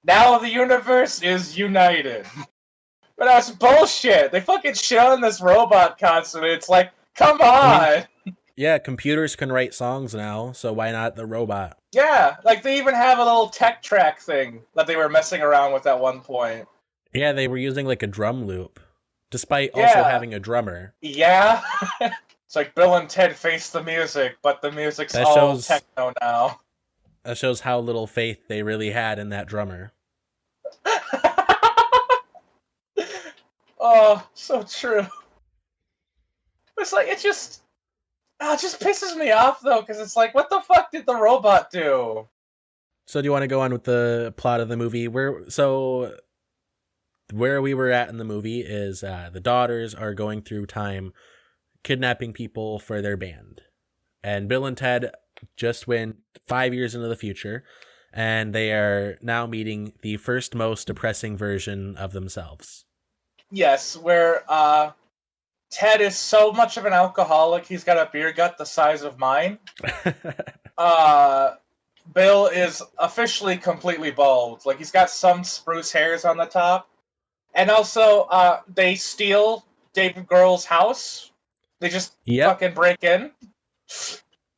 Now the universe is united. But that's bullshit. They fucking shit on this robot constantly. It's like, come on. Yeah, computers can write songs now, so why not the robot? Yeah, like they even have a little tech track thing that they were messing around with at one point. Yeah, they were using like a drum loop, despite also having a drummer. Yeah. It's like Bill and Ted Face the Music, but the music's all techno now. That shows how little faith they really had in that drummer. Oh, so true. It's like, it just pisses me off, though, because it's like, what the fuck did the robot do? So do you want to go on with the plot of the movie? Where we were at in the movie is the daughters are going through time kidnapping people for their band. And Bill and Ted just went 5 years into the future, and they are now meeting the first most depressing version of themselves. Yes, where Ted is so much of an alcoholic, he's got a beer gut the size of mine. Bill is officially completely bald. Like, he's got some spruce hairs on the top. And also, they steal David Grohl's house. They just fucking break in.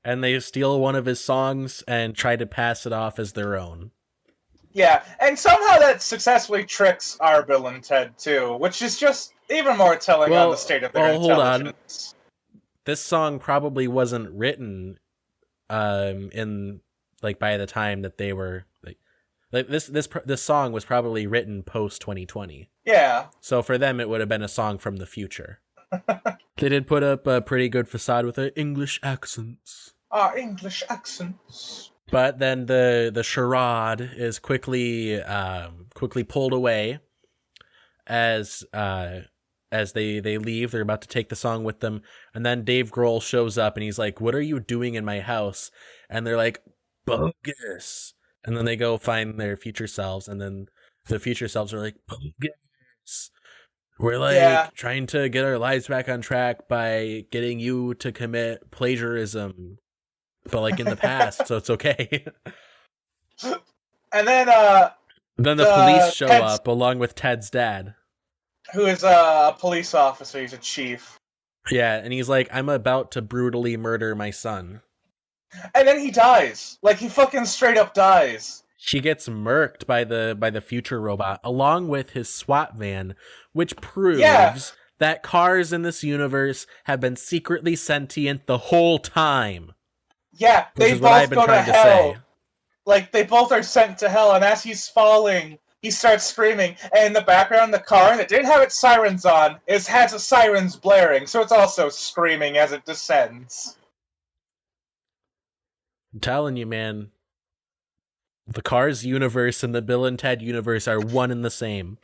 And they steal one of his songs and try to pass it off as their own. Yeah, and somehow that successfully tricks our Bill and Ted, too, which is just even more telling on the state of their intelligence. Hold on. This song probably wasn't written in, like, by the time that they were, like this song was probably written post-2020. Yeah. So for them, it would have been a song from the future. They did put up a pretty good facade with their English accents. English accents. But then the charade is quickly pulled away as they leave. They're about to take the song with them, and then Dave Grohl shows up and he's like, "What are you doing in my house?" And they're like, "Bogus." And then they go find their future selves, and then the future selves are like, "Bogus. We're like trying to get our lives back on track by getting you to commit plagiarism, but like in the past, so it's okay." And then the police show up along with Ted's dad, who is a police officer. He's a chief. Yeah, and he's like, "I'm about to brutally murder my son." And then he dies. Like, he fucking straight up dies. She gets murked by the future robot along with his SWAT van, which proves that cars in this universe have been secretly sentient the whole time. Yeah, they both go to hell. Like, they both are sent to hell, and as he's falling, he starts screaming. And in the background, the car that didn't have its sirens on has its sirens blaring, so it's also screaming as it descends. I'm telling you, man. The Cars universe and the Bill and Ted universe are one and the same.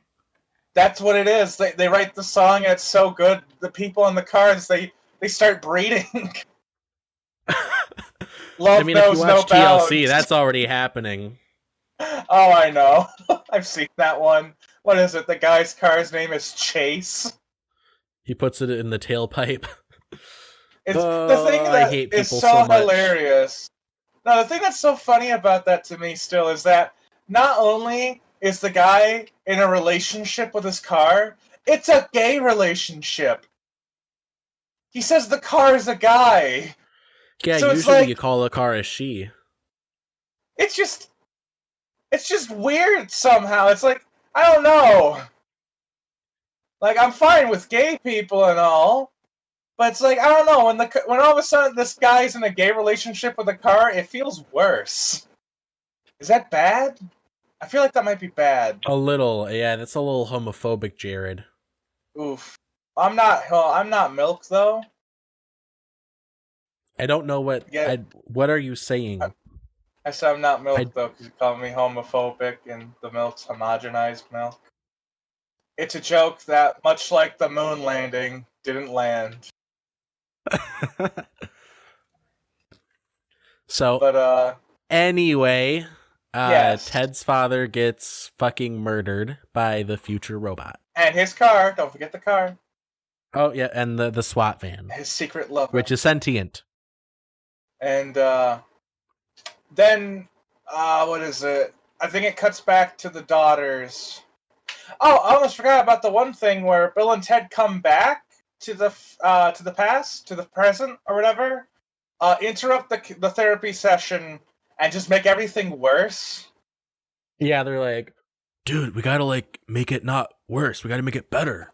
That's what it is. They write the song and it's so good. The people in the cars, they start breeding. Love knows no bounds. TLC, that's already happening. Oh, I know. I've seen that one. What is it? The guy's car's name is Chase. He puts it in the tailpipe. It's the thing that I hate is so hilarious. No, the thing that's so funny about that to me still is that not only is the guy in a relationship with his car, it's a gay relationship. He says the car is a guy. Yeah, so usually you call a car a she. It's just weird somehow. It's like, I don't know. Like, I'm fine with gay people and all. But it's like, I don't know, when all of a sudden this guy's in a gay relationship with a car, it feels worse. Is that bad? I feel like that might be bad. A little, yeah, that's a little homophobic, Jared. Oof. I'm not milk, though. I don't know what are you saying? I said I'm not milk, though, because you called me homophobic and the milk's homogenized milk. It's a joke that, much like the moon landing, didn't land. Anyway, Ted's father gets fucking murdered by the future robot. And his car, don't forget the car. Oh yeah, and the SWAT van. His secret lover. Which is sentient. And then what is it? I think it cuts back to the daughters. Oh, I almost forgot about the one thing where Bill and Ted come back to the past, to the present, or whatever, interrupt the therapy session and just make everything worse. Yeah, they're like, "Dude, we gotta like make it not worse. We gotta make it better."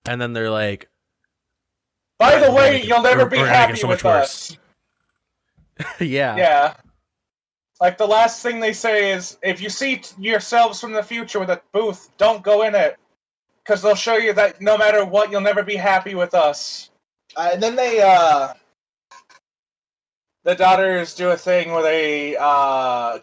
And then they're like, "By the way, you'll never be happy with us." Yeah. Yeah. Like, the last thing they say is, if you see yourselves from the future with a booth, don't go in it. Because they'll show you that no matter what, you'll never be happy with us. And then they, the daughters do a thing where they,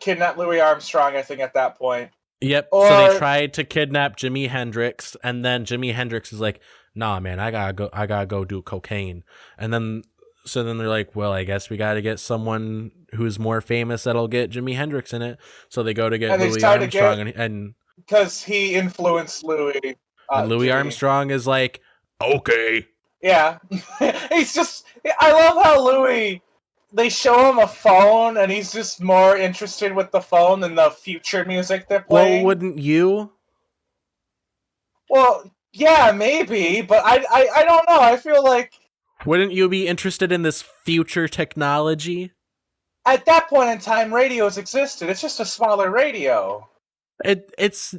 kidnap Louis Armstrong, I think, at that point. Yep, so they tried to kidnap Jimi Hendrix, and then Jimi Hendrix is like, "Nah, man, I gotta go do cocaine." And then, so then they're like, "Well, I guess we gotta get someone who's more famous that'll get Jimi Hendrix in it. So they go to get And they Louis try to Armstrong, get- and Because he influenced Louis. Louis Jimmy. Armstrong is like, okay. Yeah. He's just... I love how Louis... They show him a phone, and he's just more interested with the phone than the future music they're playing. Well, wouldn't you? Well, yeah, maybe, but I don't know. I feel like Wouldn't you be interested in this future technology? at that point in time, radios existed. It's just a smaller radio. It's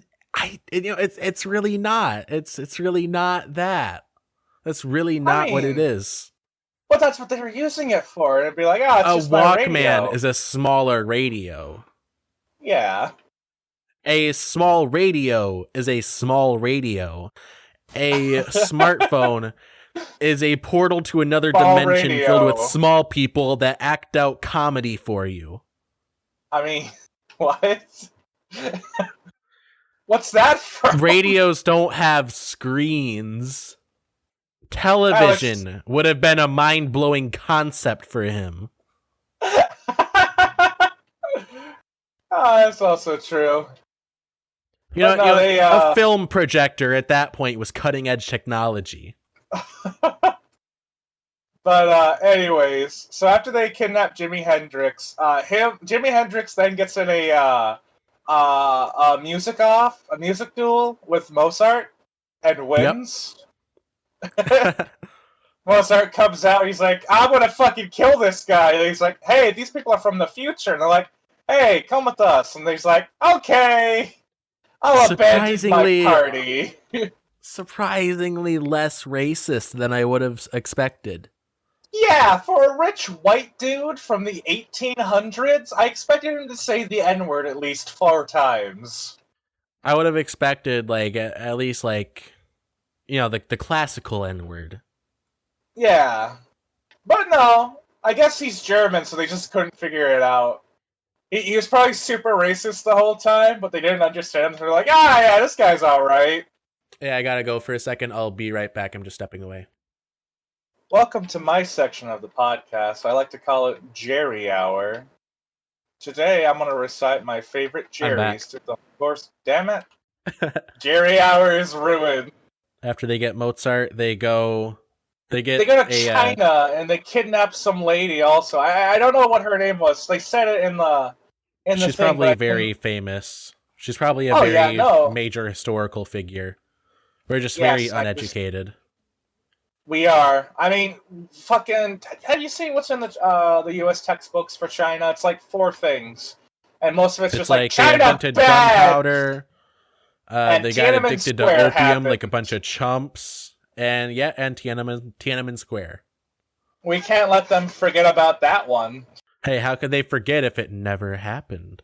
really not. It's really not that. That's really not what it mean, is. But that's what they were using it for. It'd be like, it's A just my radio. Walkman is a smaller radio. Yeah. A small radio is a small radio. A smartphone is a portal to another Small dimension radio. filled with small people that act out comedy for you. I mean, what? What's that from? Radios don't have screens. Television would have been a mind-blowing concept for him. That's also true. A film projector at that point was cutting-edge technology. But anyways, so after they kidnap Jimi Hendrix, Jimi Hendrix then gets in a music duel with Mozart and wins. Mozart comes out, he's like, I'm gonna fucking kill this guy. And he's like, hey, these people are from the future. And they're like, hey, come with us. And he's like, okay, I'll abandon my party. Surprisingly less racist than I would have expected. Yeah, for a rich white dude from the 1800s, I expected him to say the N-word at least 4 times. I would have expected, at least, the classical N-word. Yeah. But no, I guess he's German, so they just couldn't figure it out. He was probably super racist the whole time, but they didn't understand, so they're like, yeah, this guy's alright. Yeah, I gotta go for a second. I'll be right back. I'm just stepping away. Welcome to my section of the podcast. I like to call it Jerry Hour. Today, I'm going to recite my favorite Jerry's. Of course, damn it. Jerry Hour is ruined. After they get Mozart, they go to China, and they kidnap some lady also. I don't know what her name was. They said it in the She's thing, probably very famous. She's probably a major historical figure. We're just very uneducated. We are. I mean, fucking... Have you seen what's in the U.S. textbooks for China? It's like 4 things. And most of it's just like China they invented bad! Gunpowder. They got addicted to opium happened. like a bunch of chumps. And Tiananmen Square. We can't let them forget about that one. Hey, how could they forget if it never happened?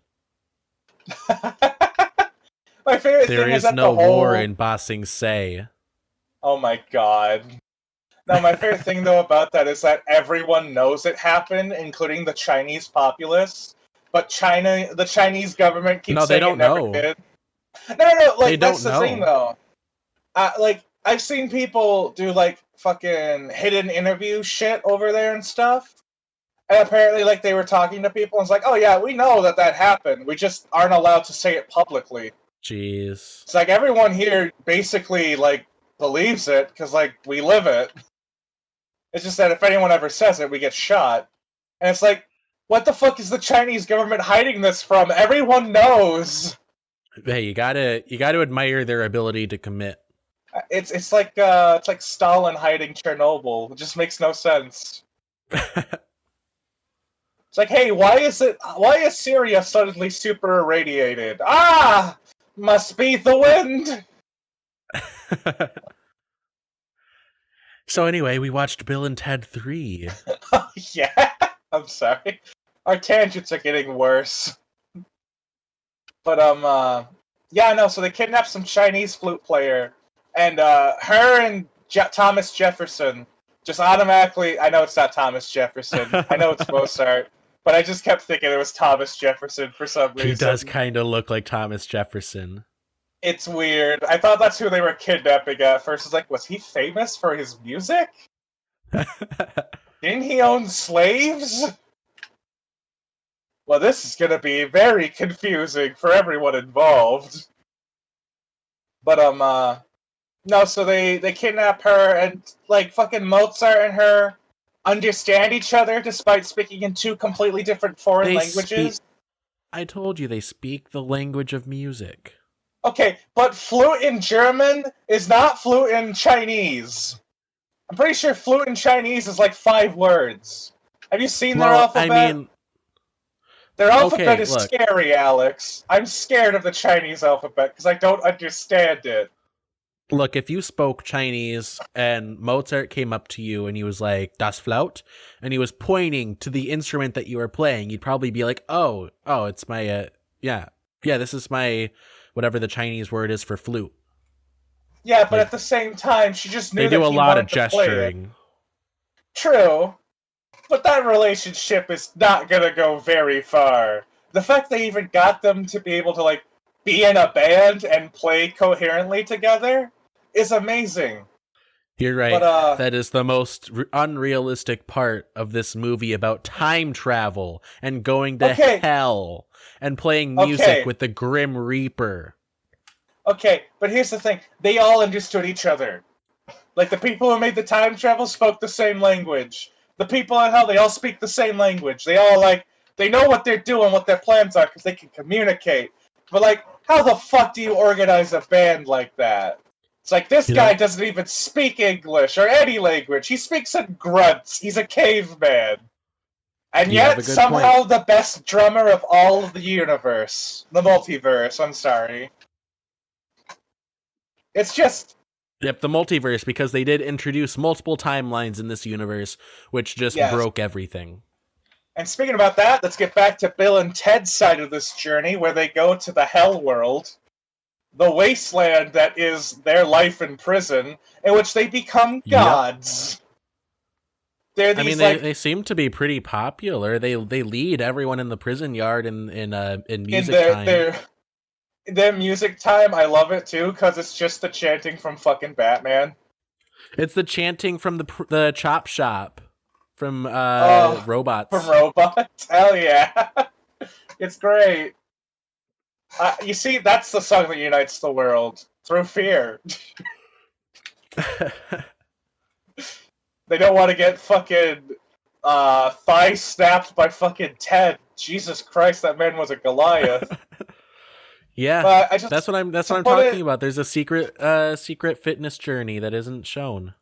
My favorite there thing is that no the whole... war in Ba Sing Se. Oh my god. No, my favorite thing though about that is that everyone knows it happened, including the Chinese populace. But the Chinese government keeps saying it never did. No. Like that's the thing though. I've seen people do like fucking hidden interview shit over there and stuff. And apparently, like, they were talking to people and it's like, oh yeah, we know that happened. We just aren't allowed to say it publicly. Jeez. It's like everyone here basically, like, believes it because, like, we live it. It's just that if anyone ever says it, we get shot. And it's like, what the fuck is the Chinese government hiding this from? Everyone knows. Hey, you gotta admire their ability to commit. It's like Stalin hiding Chernobyl. It just makes no sense. It's like, hey, why is Syria suddenly super irradiated? Must be the wind. So anyway, we watched Bill and Ted 3. Yeah, I'm sorry. Our tangents are getting worse. But so they kidnapped some Chinese flute player, and her and Thomas Jefferson just automatically. I know it's not Thomas Jefferson. I know it's Mozart. But I just kept thinking it was Thomas Jefferson for some reason. He does kind of look like Thomas Jefferson. It's weird. I thought that's who they were kidnapping at first. It's like, was he famous for his music? Didn't he own slaves? well, this is going to be very confusing for everyone involved. But, no, so they kidnap her, and, like, fucking Mozart and her understand each other despite speaking in two completely different foreign languages. I told you they speak the language of music. Okay, but flute in German is not flute in Chinese. I'm pretty sure flute in Chinese is like 5 words. Have you seen their alphabet? I mean, their alphabet is look. scary, Alex. I'm scared of the Chinese alphabet because I don't understand it. Look, if you spoke Chinese and Mozart came up to you and he was like, Das Flaut, and he was pointing to the instrument that you were playing, you'd probably be like, oh, it's my, this is my, whatever the Chinese word is for flute. Yeah, but at the same time, she just knew they that do a he lot of wanted to play it. gesturing. True, but that relationship is not gonna go very far. The fact they even got them to be able to, like, be in a band and play coherently together is amazing. You're right. But, that is the most unrealistic part of this movie about time travel and going to hell and playing music with the Grim Reaper. Okay, but here's the thing. They all understood each other. Like, the people who made the time travel spoke the same language. The people in hell, they all speak the same language. They all, like, they know what they're doing, what their plans are, because they can communicate. But, like, how the fuck do you organize a band like that? It's like, this guy doesn't even speak English or any language. He speaks in grunts. He's a caveman. And yet, somehow the best drummer of all of the universe. The multiverse, I'm sorry. It's just... Yep, the multiverse, because they did introduce multiple timelines in this universe, which just broke everything. And speaking about that, let's get back to Bill and Ted's side of this journey, where they go to the Hell World, the wasteland that is their life in prison, in which they become gods. Yep. They seem to be pretty popular. They lead everyone in the prison yard in music time. Their music time, I love it too, because it's just the chanting from fucking Batman. It's the chanting from the Chop Shop. From Robots. From Robots? Hell yeah. It's great. You see, that's the song that unites the world. Through fear. They don't want to get fucking thigh snapped by fucking Ted. Jesus Christ, that man was a Goliath. Yeah, that's what I'm talking about. There's a secret fitness journey that isn't shown.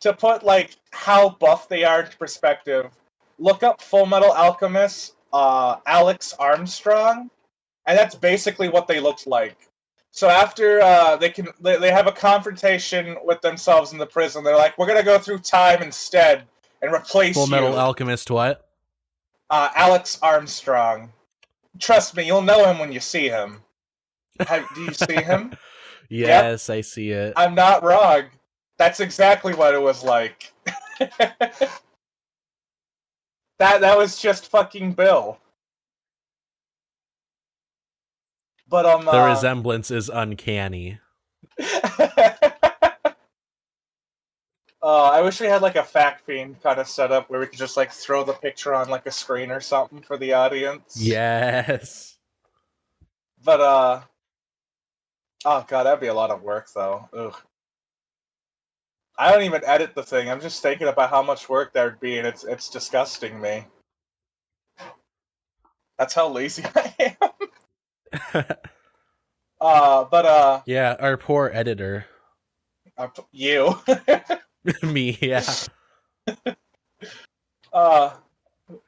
To put, like, how buff they are into perspective, look up Full Metal Alchemist, Alex Armstrong, and that's basically what they looked like. So after they have a confrontation with themselves in the prison, they're like, we're gonna go through time instead and replace Full Metal Alchemist what? Alex Armstrong. Trust me, you'll know him when you see him. Do you see him? Yes, yep. I see it. I'm not wrong. That's exactly what it was like. That was just fucking Bill. But the resemblance is uncanny. I wish we had like a fact fiend kind of setup where we could just like throw the picture on like a screen or something for the audience. Yes. But oh god, that'd be a lot of work though. Ugh. I don't even edit the thing. I'm just thinking about how much work there'd be, and it's disgusting me. That's how lazy I am. Yeah, our poor editor. You. Me, yeah. Where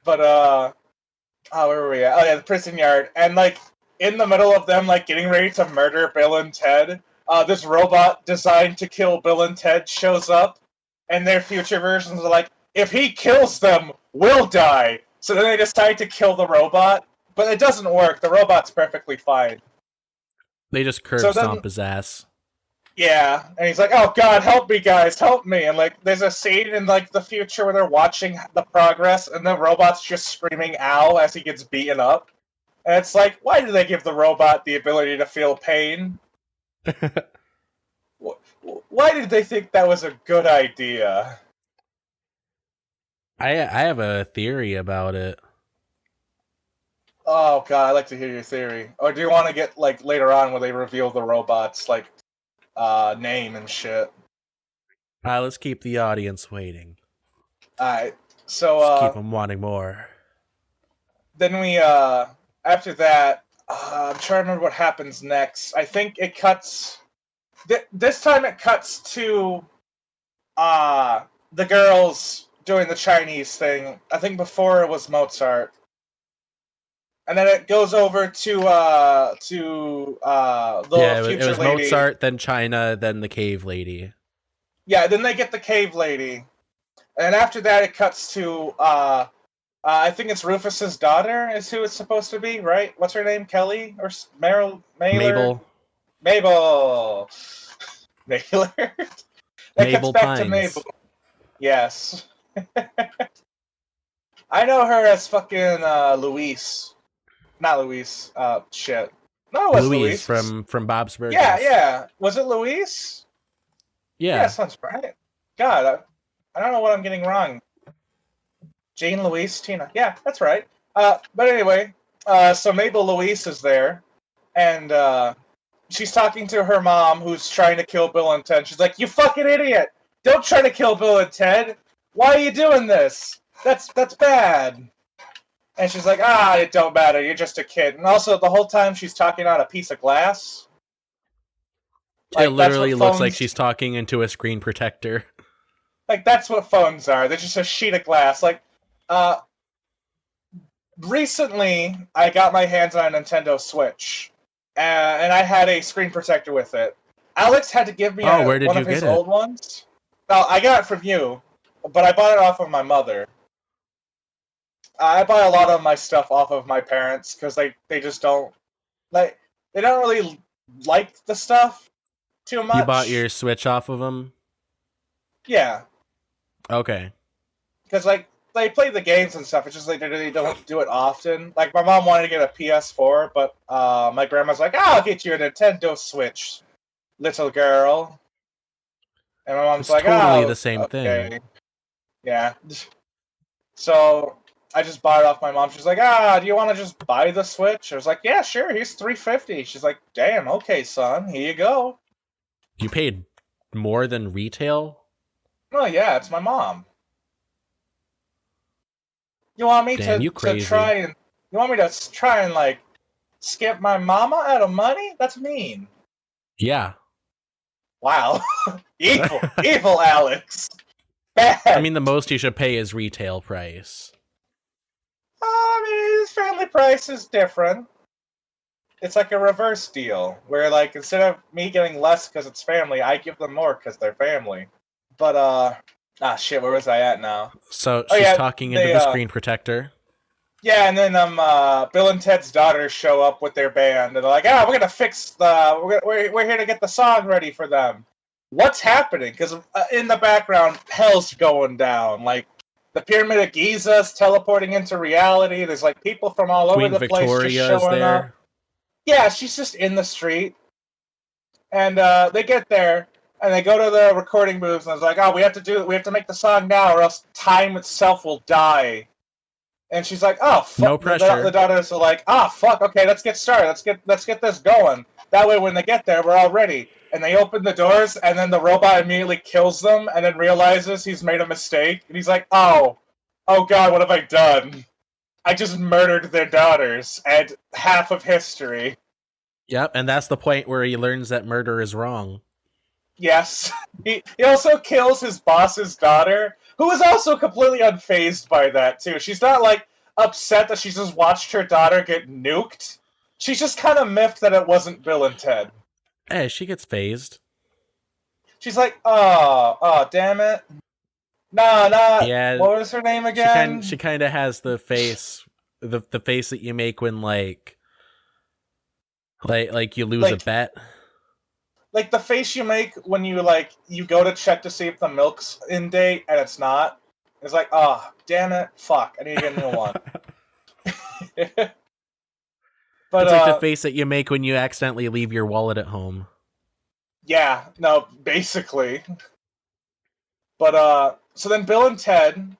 were we at? Oh yeah, the prison yard. And like in the middle of them like getting ready to murder Bill and Ted, this robot designed to kill Bill and Ted shows up, and their future versions are like, if he kills them, we'll die. So then they decide to kill the robot, but it doesn't work. The robot's perfectly fine. They just stomp his ass. Yeah, and he's like, oh god, help me guys, help me. And like there's a scene in like the future where they're watching the progress and the robot's just screaming ow as he gets beaten up. And it's like, why did they give the robot the ability to feel pain? Why did they think that was a good idea? I have a theory about it. Oh god, I'd like to hear your theory. Or do you want to get like later on where they reveal the robots like name and shit? Let's keep the audience waiting. Alright. So Let's keep them wanting more. then we after that, I'm trying to remember what happens next. I think it cuts. This time it cuts to the girls doing the Chinese thing. I think before it was Mozart. And then it goes over to the It future was lady. Mozart, then China, then the cave lady. Yeah, then they get the cave lady. And after that it cuts to I think it's Rufus's daughter is who it's supposed to be, right? What's her name? Kelly or Meryl? Mabel. Mabel. Mailer. That Mabel cuts back to Pines. Mabel. Yes. I know her as fucking Luis. Not Luis. Shit. No, it was Luis. from Bob's Burgers. Yeah. Was it Luis? Yeah. Sounds right. God, I don't know what I'm getting wrong. Jane Louise Tina. Yeah, that's right. But anyway, so Mabel Louise is there, and she's talking to her mom, who's trying to kill Bill and Ted. She's like, "You fucking idiot! Don't try to kill Bill and Ted. Why are you doing this? That's bad." And she's like, "It don't matter. You're just a kid." And also, the whole time she's talking on a piece of glass. It literally looks like she's talking into a screen protector. Like, that's what phones are. They're just a sheet of glass. Like, recently, I got my hands on a Nintendo Switch, and I had a screen protector with it. Alex had to give me one of his old ones. No, I got it from you, but I bought it off of my mother. I buy a lot of my stuff off of my parents, because they just don't... they don't really like the stuff too much. You bought your Switch off of them? Yeah. Okay. Because, they play the games and stuff, it's just they don't do it often. Like, my mom wanted to get a PS4, but my grandma's like, I'll get you a Nintendo Switch, little girl. And my mom's like, totally the same thing. Yeah. So, I just bought it off my mom. She's like, do you want to just buy the Switch? I was like, yeah, sure, here's $350. She's like, damn, okay, son, here you go. You paid more than retail? Oh, yeah, it's my mom. You want me to try and... You want me to try and, skip my mama out of money? That's mean. Yeah. Wow. Evil Alex. Bad. I mean, the most you should pay is retail price. I mean, his family price is different. It's like a reverse deal, where, instead of me getting less because it's family, I give them more because they're family. But, shit, where was I at now? So, she's talking into the screen protector. Yeah, and then Bill and Ted's daughters show up with their band, and they're like, we're gonna fix we're here to get the song ready for them. What's happening? Because in the background, hell's going down. Like, the Pyramid of Giza's teleporting into reality. There's, people from all over the place just showing up. Yeah, she's just in the street. And they get there, and they go to the recording booths, and it's like, we have to make the song now, or else time itself will die. And she's like, fuck. No pressure. The daughters are like, fuck, okay, let's get started. Let's get this going. That way when they get there, we're all ready. And they open the doors, and then the robot immediately kills them, and then realizes he's made a mistake. And he's like, oh god, what have I done? I just murdered their daughters, and half of history. Yep, and that's the point where he learns that murder is wrong. Yes. He also kills his boss's daughter, who is also completely unfazed by that, too. She's not, upset that she's just watched her daughter get nuked. She's just kind of miffed that it wasn't Bill and Ted. Hey, she gets phased. She's like, oh, damn it. Nah. Yeah, what was her name again? She kind of has the face, the face that you make when, like you lose a bet. Like the face you make when you you go to check to see if the milk's in date and it's not. It's like, damn it, fuck, I need to get a new one. But it's like the face that you make when you accidentally leave your wallet at home. Yeah, no, basically. But so then Bill and Ted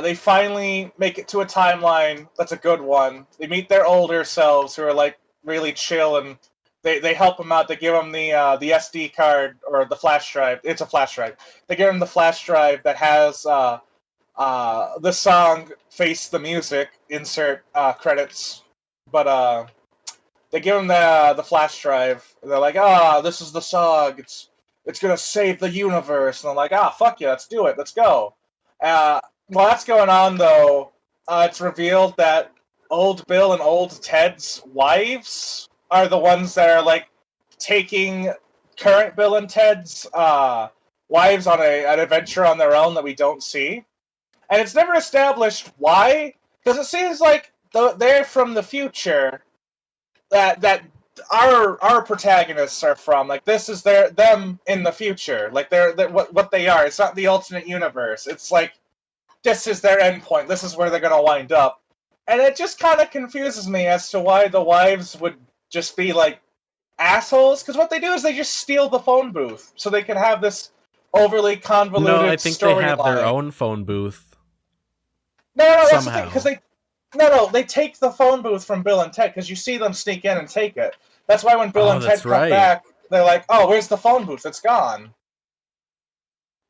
they finally make it to a timeline that's a good one. They meet their older selves who are like really chill, and they help them out. They give them the SD card or the flash drive. It's a flash drive. They give them the flash drive that has the song "Face the Music." Insert credits, but they give them the flash drive. And they're like, this is the song. It's gonna save the universe. And they're like, fuck yeah, let's do it. Let's go. While that's going on, though, it's revealed that old Bill and old Ted's wives are the ones that are like taking current Bill and Ted's wives on an adventure on their own that we don't see, and it's never established why, because it seems like they're from the future that our protagonists are from. Like, this is them in the future. Like, they're what they are. It's not the alternate universe. It's like, this is their endpoint. This is where they're gonna wind up. And it just kind of confuses me as to why the wives would just be like assholes. Because what they do is they just steal the phone booth so they can have this overly convoluted. No, I think they have their own phone booth. No, that's somehow. the thing. Because they take the phone booth from Bill and Ted, because you see them sneak in and take it. That's why when Bill and Ted come back, they're like, where's the phone booth? It's gone.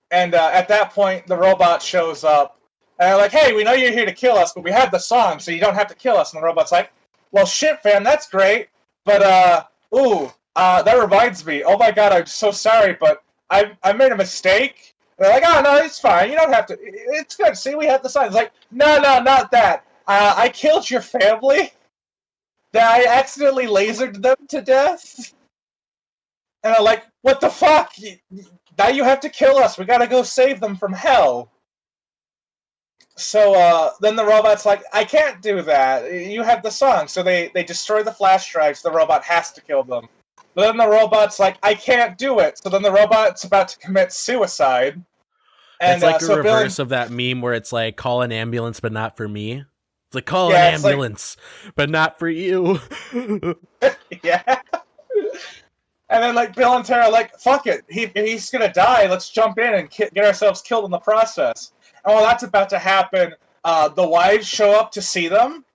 And at that point, the robot shows up. And they're like, hey, we know you're here to kill us, but we have the song, so you don't have to kill us. And the robot's like, well, shit, fam, that's great. But, that reminds me. Oh my god, I'm so sorry, but I made a mistake. And they're like, no, it's fine. You don't have to. It's good. See, we have the song. It's like, no, not that. I killed your family. I accidentally lasered them to death. And I'm like, what the fuck? Now you have to kill us. We gotta go save them from hell. So then the robot's like, I can't do that. You have the song. So they destroy the flash drives. The robot has to kill them. But then the robot's like, I can't do it. So then the robot's about to commit suicide. And, it's like the reverse of that meme where it's like, call an ambulance, but not for me. It's like, call an ambulance, but not for you. Yeah. And then, like, Bill and Ted are like, fuck it. He's gonna die. Let's jump in and get ourselves killed in the process. And while that's about to happen, the wives show up to see them.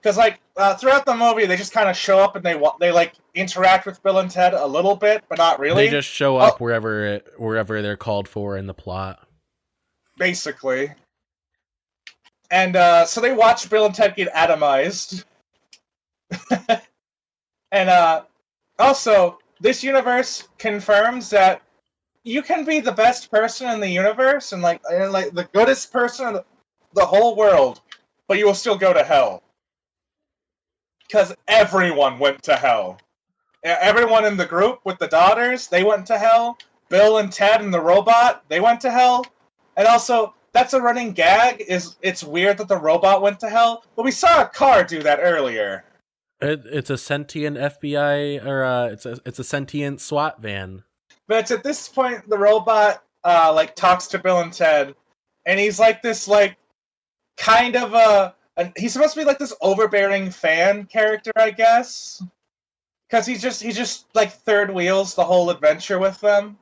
Because, like, throughout the movie, they just kind of show up and they like, interact with Bill and Ted a little bit, but not really. They just show up wherever they're called for in the plot. Basically. And so they watch Bill and Ted get atomized. And also, this universe confirms that you can be the best person in the universe and like the goodest person in the whole world, but you will still go to hell. Because everyone went to hell. Everyone in the group with the daughters, they went to hell. Bill and Ted and the robot, they went to hell. And also, that's a running gag. It's weird that the robot went to hell, but we saw a car do that earlier. It's a sentient FBI, or it's a sentient SWAT van. But it's at this point the robot like talks to Bill and Ted, and he's like this like kind of he's supposed to be like this overbearing fan character, I guess, because he just like third wheels the whole adventure with them,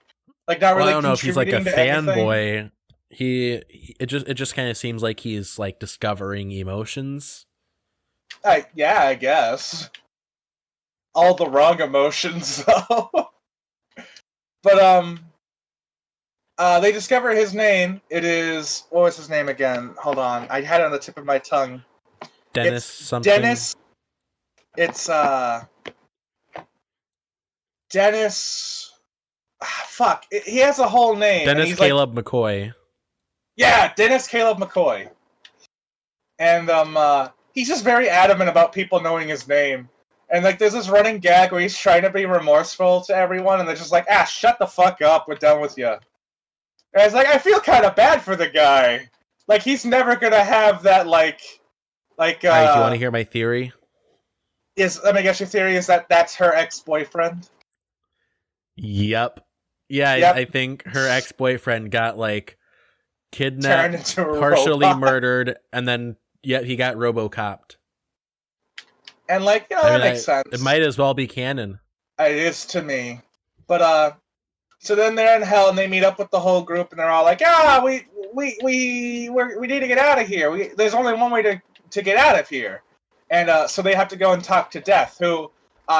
like not really. I don't know if he's like a fanboy. It just kind of seems like he's like discovering emotions. Yeah, I guess. All the wrong emotions, though. But, they discover his name. It is... What was his name again? Hold on. I had it on the tip of my tongue. Dennis something. Dennis... It's, Dennis... fuck. He has a whole name. Dennis Caleb McCoy. Yeah, Dennis Caleb McCoy. And, he's just very adamant about people knowing his name. And, like, there's this running gag where he's trying to be remorseful to everyone, and they're just like, shut the fuck up, we're done with you. And it's like, I feel kind of bad for the guy. Like, he's never gonna have that, like... do you want to hear my theory? Let me guess, your theory is that that's her ex-boyfriend? Yep. Yeah, yep. I think her ex-boyfriend got, like, kidnapped, partially murdered, and then yet he got RoboCopped. And like, that makes sense. It might as well be canon. It is to me. But so then they're in hell and they meet up with the whole group and they're all like, we we need to get out of here. There's only one way to get out of here, and so they have to go and talk to Death, who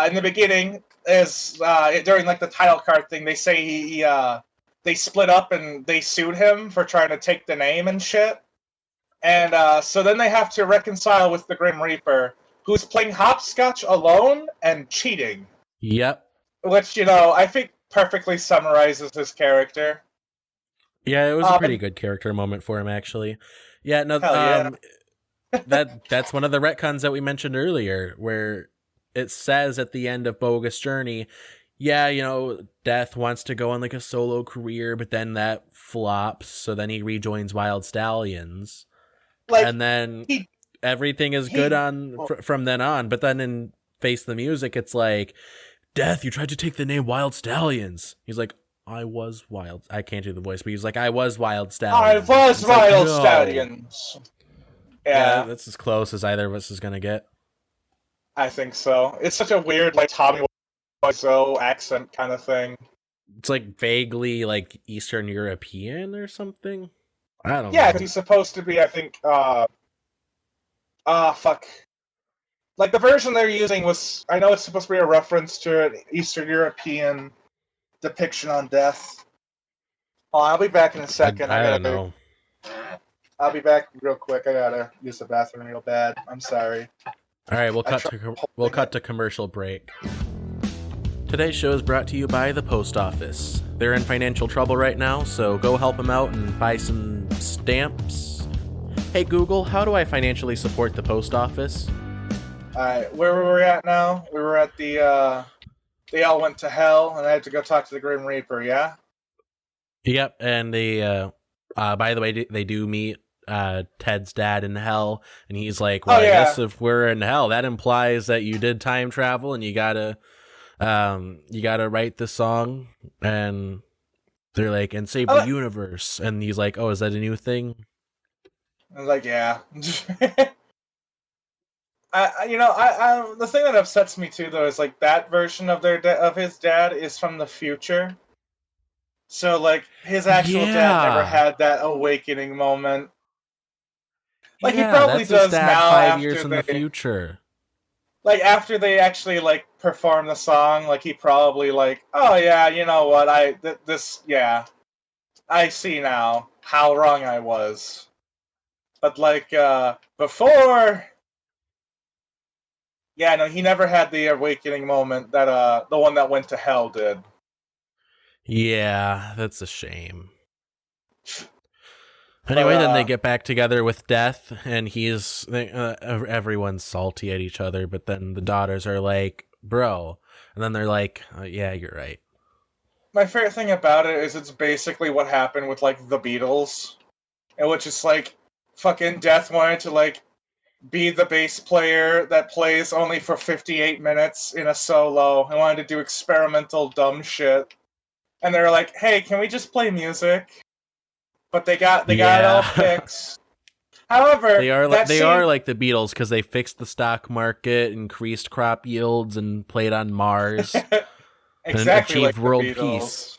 in the beginning is during like the title card thing. They say they split up and they sued him for trying to take the name and shit, and so then they have to reconcile with the Grim Reaper, who's playing hopscotch alone and cheating. Yep. Which, I think perfectly summarizes his character. Yeah, it was a pretty good character moment for him, actually. Yeah, no, that's one of the retcons that we mentioned earlier, where it says at the end of Bogus Journey, yeah, Death wants to go on like a solo career, but then that flops, so then he rejoins Wild Stallions. And then everything is good from then on, but then in Face the Music, it's like, Death, you tried to take the name Wild Stallions. He's like, I was Wild. I can't do the voice, but he's like, I was Wild Stallions. I was Wild Stallions. Yeah, that's as close as either of us is gonna get. I think so. It's such a weird, like, Tommy Wiseau accent kind of thing. It's like vaguely like Eastern European or something. I don't know. Yeah, because he's supposed to be, I think, fuck. Like, the version they're using was, I know it's supposed to be a reference to an Eastern European depiction on death. Oh, I'll be back in a second. I don't know. I'll be back real quick. I gotta use the bathroom real bad. I'm sorry. All right, we'll cut to commercial break. Today's show is brought to you by the post office. They're in financial trouble right now, so go help them out and buy some stamps. Hey Google, how do I financially support the post office? Alright, where were we at now? We were at the, they all went to hell, and I had to go talk to the Grim Reaper, yeah? Yep, and they, by the way, they do meet Ted's dad in hell, and he's like, well, I guess if we're in hell, that implies that you did time travel, and you gotta write the song, and they're like, and save the universe, and he's like, oh, is that a new thing? I was like, yeah. The thing that upsets me too, though, is like that version of of his dad is from the future. So like his actual dad never had that awakening moment. Like he probably does now. 5 years in the future. Like after they actually like perform the song, like he probably like, oh yeah, you know what? I see now how wrong I was. But like before. Yeah, no, he never had the awakening moment that the one that went to hell did. Yeah, that's a shame. Anyway, then they get back together with Death, and everyone's salty at each other, but then the daughters are like, bro. And then they're like, oh, yeah, you're right. My favorite thing about it is it's basically what happened with, like, the Beatles. In which it's like, fucking Death wanted to, like, be the bass player that plays only for 58 minutes in a solo and wanted to do experimental dumb shit. And they were like, hey, can we just play music? But they got it all fixed. However, they are like the Beatles because they fixed the stock market, increased crop yields, and played on Mars. Exactly, and achieved like world the peace.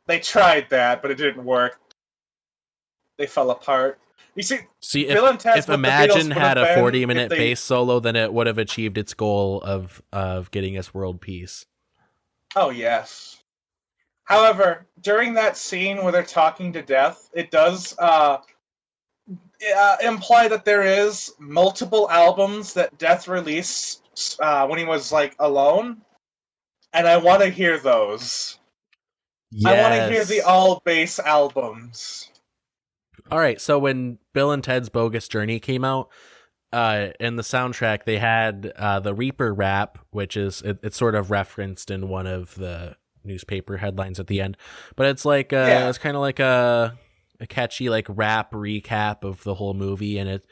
They tried that, but it didn't work. They fell apart. You see if Imagine had a 40-minute bass solo, then it would have achieved its goal of getting us world peace. Oh, yes. However, during that scene where they're talking to Death, it does imply that there is multiple albums that Death released when he was, like, alone. And I want to hear those. Yes. I want to hear the all-bass albums. All right, so when Bill and Ted's Bogus Journey came out, in the soundtrack, they had the Reaper rap, which is it's sort of referenced in one of the newspaper headlines at the end, but it's like it's kind of like a catchy like rap recap of the whole movie, and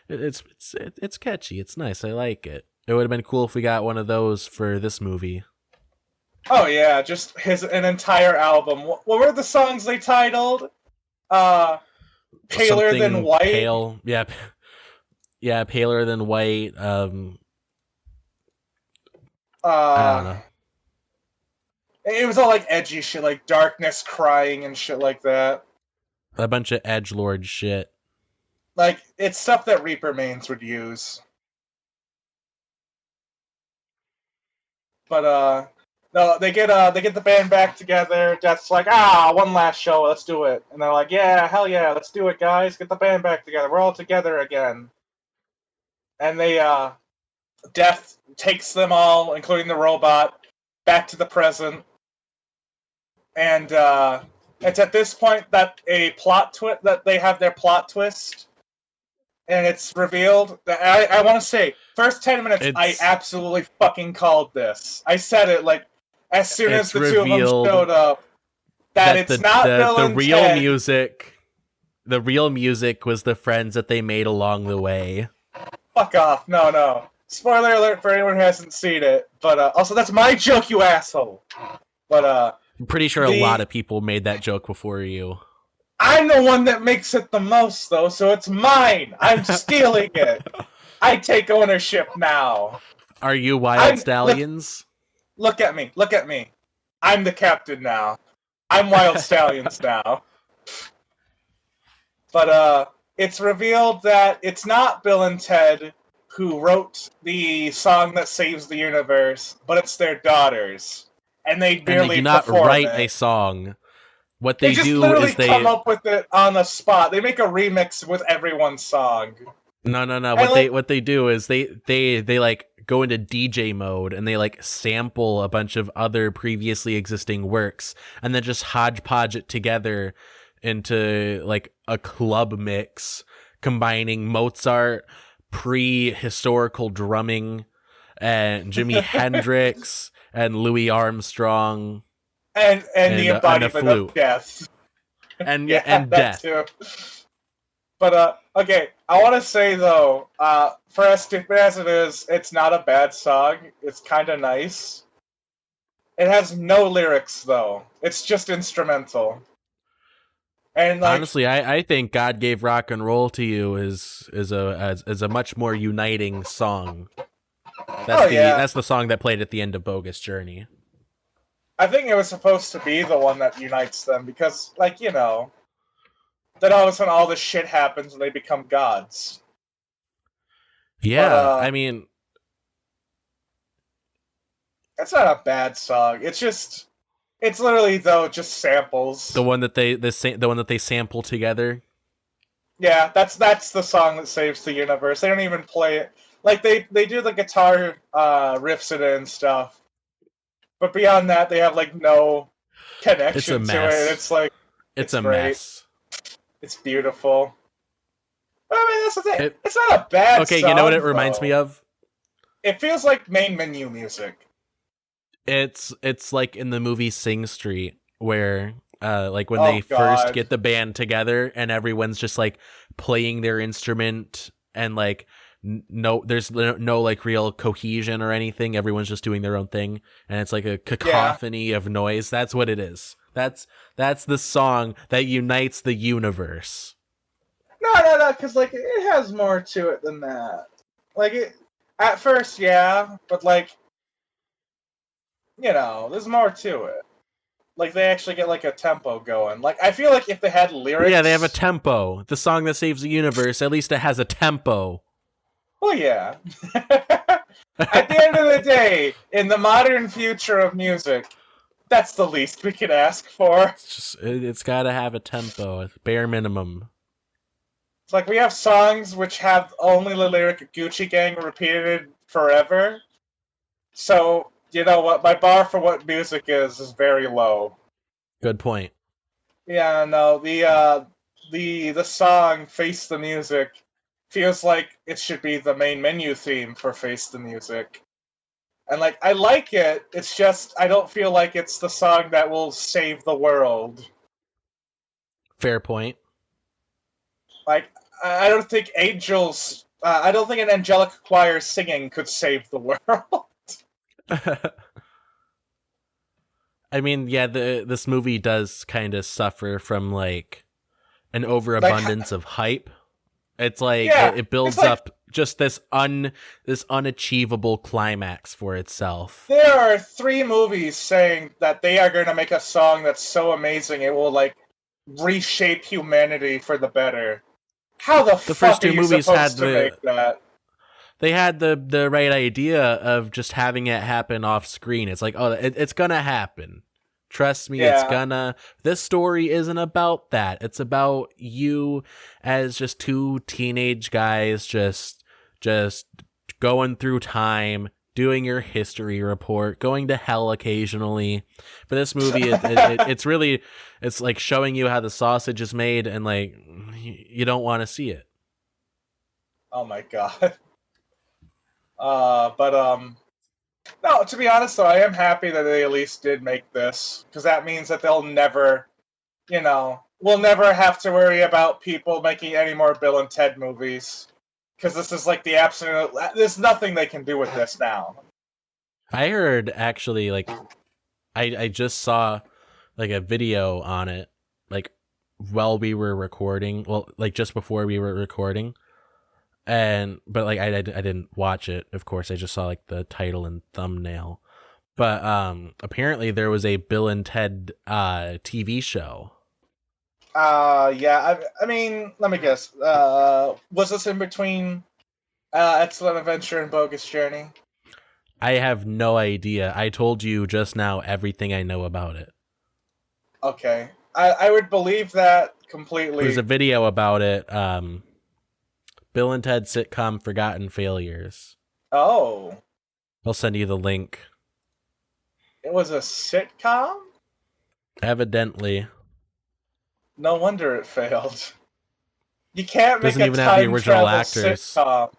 it's catchy. It's nice. I like it. It would have been cool if we got one of those for this movie. Oh yeah, just an entire album. What were the songs they titled? Paler Than White. Pale, yeah, Paler Than White. I don't know. It was all like edgy shit, like darkness crying and shit like that. A bunch of edgelord shit. Like, it's stuff that Reaper mains would use. But, no, they get the band back together. Death's like, one last show, let's do it. And they're like, yeah, hell yeah, let's do it, guys. Get the band back together. We're all together again. And Death takes them all, including the robot, back to the present. And it's at this point that that they have their plot twist, and it's revealed that I want to say first 10 minutes I absolutely fucking called this. I said it like as soon as the two of them showed up that it's not Bill and real Ted. music. The real music was the friends that they made along the way. Fuck off! No. Spoiler alert for anyone who hasn't seen it. But also, that's my joke, you asshole. But I'm pretty sure a lot of people made that joke before you. I'm the one that makes it the most, though, so it's mine. I'm stealing it. I take ownership now. Are you Wild Stallions? Look at me. I'm the captain now. I'm Wild Stallions now. But it's revealed that it's not Bill and Ted who wrote the song that saves the universe, but it's their daughters. And they barely do not write a song. What they do is they come up with it on the spot. They make a remix with everyone's song. No. What they do is they like go into DJ mode and they like sample a bunch of other previously existing works and then just hodgepodge it together into like a club mix combining Mozart, prehistorical drumming, and Jimi Hendrix and Louis Armstrong and the embodiment of death and death too. But okay, I want to say though, for as stupid as it is, it's not a bad song. It's kind of nice. It has no lyrics though. It's just instrumental. And like, honestly, I think God Gave Rock and Roll to You is a much more uniting song. That's the song that played at the end of Bogus Journey. I think it was supposed to be the one that unites them because, like, you know, then all of a sudden all this shit happens and they become gods. Yeah, but, I mean, it's not a bad song. It's literally though just samples. The one that they sample together. Yeah, that's the song that saves the universe. They don't even play it. Like they do the guitar riffs in it and stuff, but beyond that, they have like no connection to it. It's like it's a great. mess. It's beautiful. I mean, that's the thing. It's not a bad okay, song. You know what it reminds me of? It feels like main menu music. It's like in the movie Sing Street, where like when they first get the band together and everyone's just like playing their instrument and like there's no like real cohesion or anything. Everyone's just doing their own thing, and it's like a cacophony of noise. That's what it is. That's the song that unites the universe. No, because like it has more to it than that. Like it at first, yeah, but like, you know, there's more to it. Like they actually get like a tempo going. Like I feel like if they had lyrics, yeah, they have a tempo. The song that saves the universe, at least it has a tempo. Well, yeah. At the end of the day, in the modern future of music, that's the least we could ask for. It's got to have a tempo, bare minimum. It's like we have songs which have only the lyric Gucci Gang repeated forever. So, you know what? My bar for what music is very low. Good point. Yeah, no, the song Face the Music feels like it should be the main menu theme for Face the Music. And like I like it, it's just I don't feel like it's the song that will save the world. Fair point. Like I don't think angels I don't think an angelic choir singing could save the world. I mean, yeah, this movie does kind of suffer from like an overabundance of hype. It's like it builds up just this unachievable climax for itself. There are 3 movies saying that they are going to make a song that's so amazing it will like reshape humanity for the better. How the fuck first 2 are you movies supposed had to make that? They had the right idea of just having it happen off screen. It's like, oh, it's gonna happen. Trust me, it's gonna. This story isn't about that. It's about you as just 2 teenage guys just going through time, doing your history report, going to hell occasionally. For this movie, it's like showing you how the sausage is made, and like you don't want to see it. Oh my god. No, to be honest though, I am happy that they at least did make this, because that means that they'll never, we'll never have to worry about people making any more Bill and Ted movies, because this is like the absolute, there's nothing they can do with this now. I heard, actually, like, I just saw, like, a video on it, like, while we were recording, well, like, just before we were recording, but like I didn't watch it, of course. I just saw like the title and thumbnail. But apparently there was a Bill and Ted TV show. Yeah. I mean, let me guess. Was this in between Excellent Adventure and Bogus Journey? I have no idea. I told you just now everything I know about it. Okay, I would believe that completely. There's a video about it. Bill and Ted sitcom Forgotten Failures. Oh. I'll send you the link. It was a sitcom? Evidently. No wonder it failed. You can't make Doesn't a even have the time original travel actors. sitcom.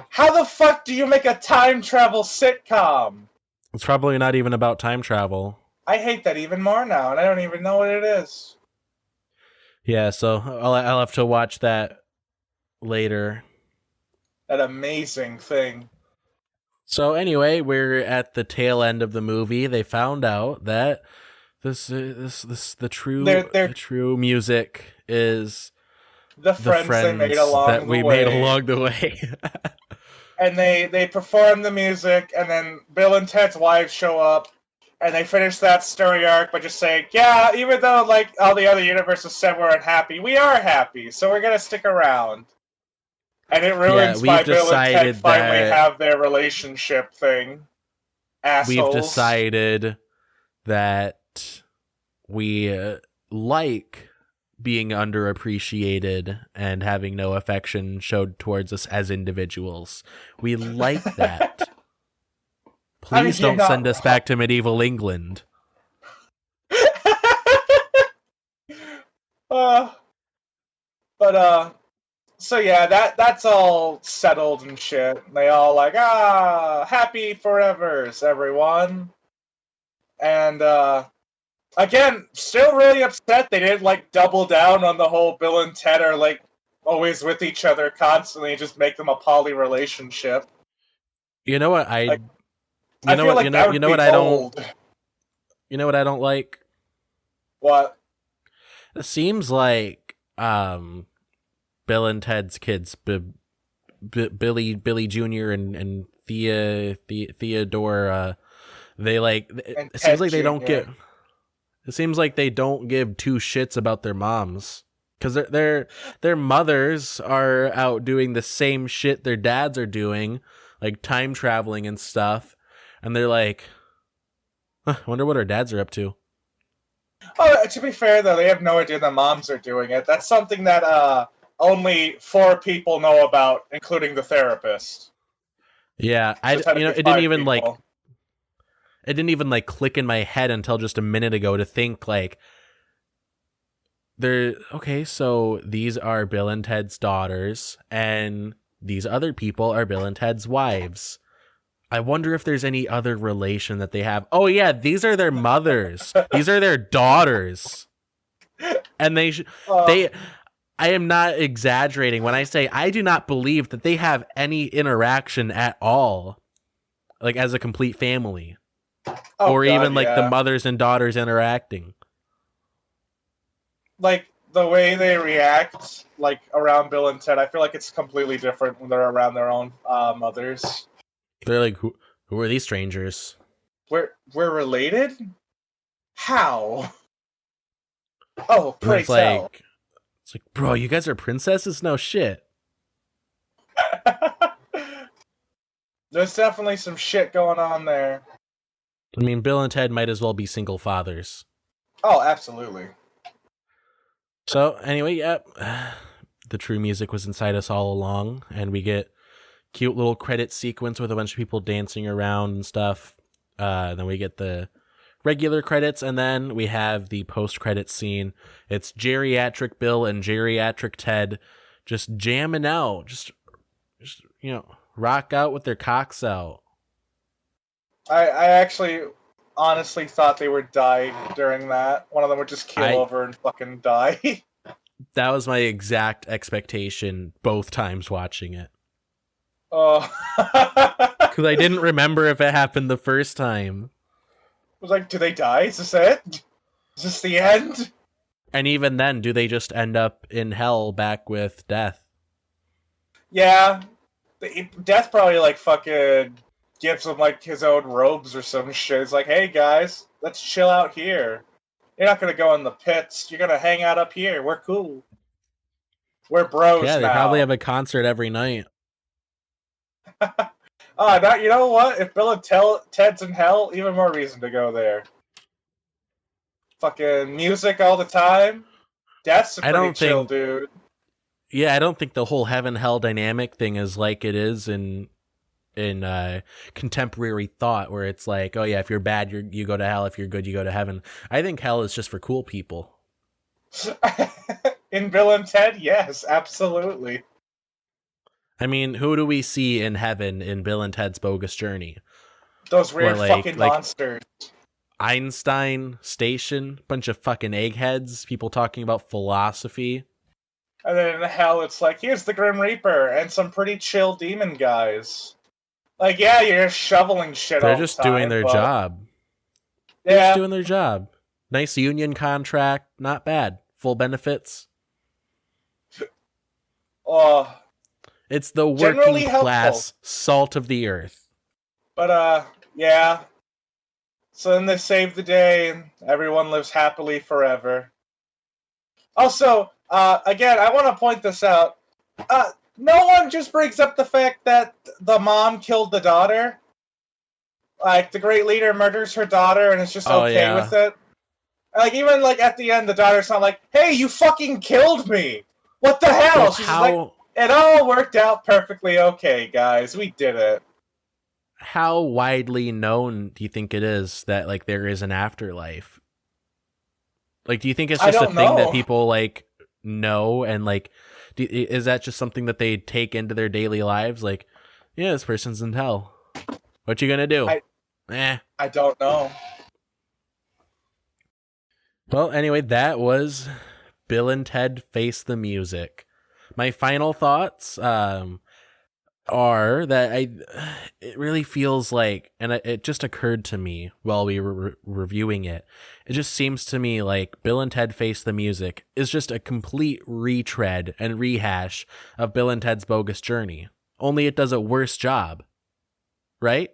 How the fuck do you make a time travel sitcom? It's probably not even about time travel. I hate that even more now, and I don't even know what it is. Yeah, so I'll have to watch that later. That amazing thing. So anyway, we're at the tail end of the movie. They found out that the true music is the friends they made along that the we way. made along the way. And they perform the music, and then Bill and Ted's wives show up, and they finish that story arc by just saying, yeah, even though like all the other universes said we're unhappy, we are happy, so we're gonna stick around. And it ruins why Bill and Ted finally have their relationship thing. Assholes. We've decided that we like being underappreciated and having no affection showed towards us as individuals. We like that. Please don't send us back to medieval England. So yeah, that's all settled and shit. They all like, happy forevers, everyone. And again, still really upset they didn't like double down on the whole Bill and Ted are like always with each other constantly and just make them a poly relationship. You know what I don't like? What? It seems like Bill and Ted's kids, Billy Jr. and Theodore, they like it seems like they don't get. It seems like they don't give 2 shits about their moms, because their mothers are out doing the same shit their dads are doing, like time traveling and stuff, and they're like, I wonder what our dads are up to. Oh, to be fair though, they have no idea the moms are doing it. That's something that only 4 people know about, including the therapist. Yeah, it didn't even like click in my head until just a minute ago to think like so these are Bill and Ted's daughters and these other people are Bill and Ted's wives. I wonder if there's any other relation that they have. Oh yeah, these are their mothers. These are their daughters. And I am not exaggerating when I say I do not believe that they have any interaction at all, like as a complete family. Or even like the mothers and daughters interacting. Like the way they react, like around Bill and Ted, I feel like it's completely different when they're around their own mothers. They're like, who are these strangers? We're related? How? Oh, praise hell. It's like, bro, you guys are princesses? No shit. There's definitely some shit going on there. I mean, Bill and Ted might as well be single fathers. Oh, absolutely. So, anyway, yep. The true music was inside us all along, and we get cute little credit sequence with a bunch of people dancing around and stuff. Then we get the regular credits, and then we have the post-credit scene. It's geriatric Bill and geriatric Ted just jamming out, just rock out with their cocks out. I actually honestly thought they would die during that. One of them would just keel over and fucking die. That was my exact expectation both times watching it. Oh. Because I didn't remember if it happened the first time. I was like, do they die? Is this it? Is this the end? And even then, do they just end up in hell back with Death? Yeah. Death probably like fucking gives him like his own robes or some shit. It's like, hey guys, let's chill out here. You're not gonna go in the pits. You're gonna hang out up here. We're cool. We're bros now. Yeah, they probably have a concert every night. Now, you know what? If Bill and Ted's in hell, even more reason to go there. Fucking music all the time. Death's a pretty chill dude. Yeah, I don't think the whole heaven-hell dynamic thing is like it is in contemporary thought, where it's like, oh yeah, if you're bad, you go to hell. If you're good, you go to heaven. I think hell is just for cool people. In Bill and Ted, yes, absolutely. I mean, who do we see in heaven in Bill and Ted's Bogus Journey? Those weird fucking monsters. Einstein Station, bunch of fucking eggheads, people talking about philosophy. And then in hell, it's like, here's the Grim Reaper and some pretty chill demon guys. Like, yeah, you're shoveling shit. They're just doing their job. Yeah, they're just doing their job. Nice union contract, not bad. Full benefits. It's the working class salt of the earth. But yeah. So then they save the day, and everyone lives happily forever. Also, again, I want to point this out. No one just brings up the fact that the mom killed the daughter. Like, the great leader murders her daughter and is just okay with it. Like, even like at the end, the daughter's not like, hey, you fucking killed me! What the hell? Well, she's like, it all worked out perfectly okay, guys. We did it. How widely known do you think it is that, like, there is an afterlife? Like, do you think it's just a thing that people, like, know? And, like, is that just something that they take into their daily lives? Like, yeah, this person's in hell. What you gonna do? I don't know. Well, anyway, that was Bill and Ted Face the Music. My final thoughts are that it really feels like, and it just occurred to me while we were reviewing it, it just seems to me like Bill and Ted Face the Music is just a complete retread and rehash of Bill and Ted's Bogus Journey. Only it does a worse job. Right?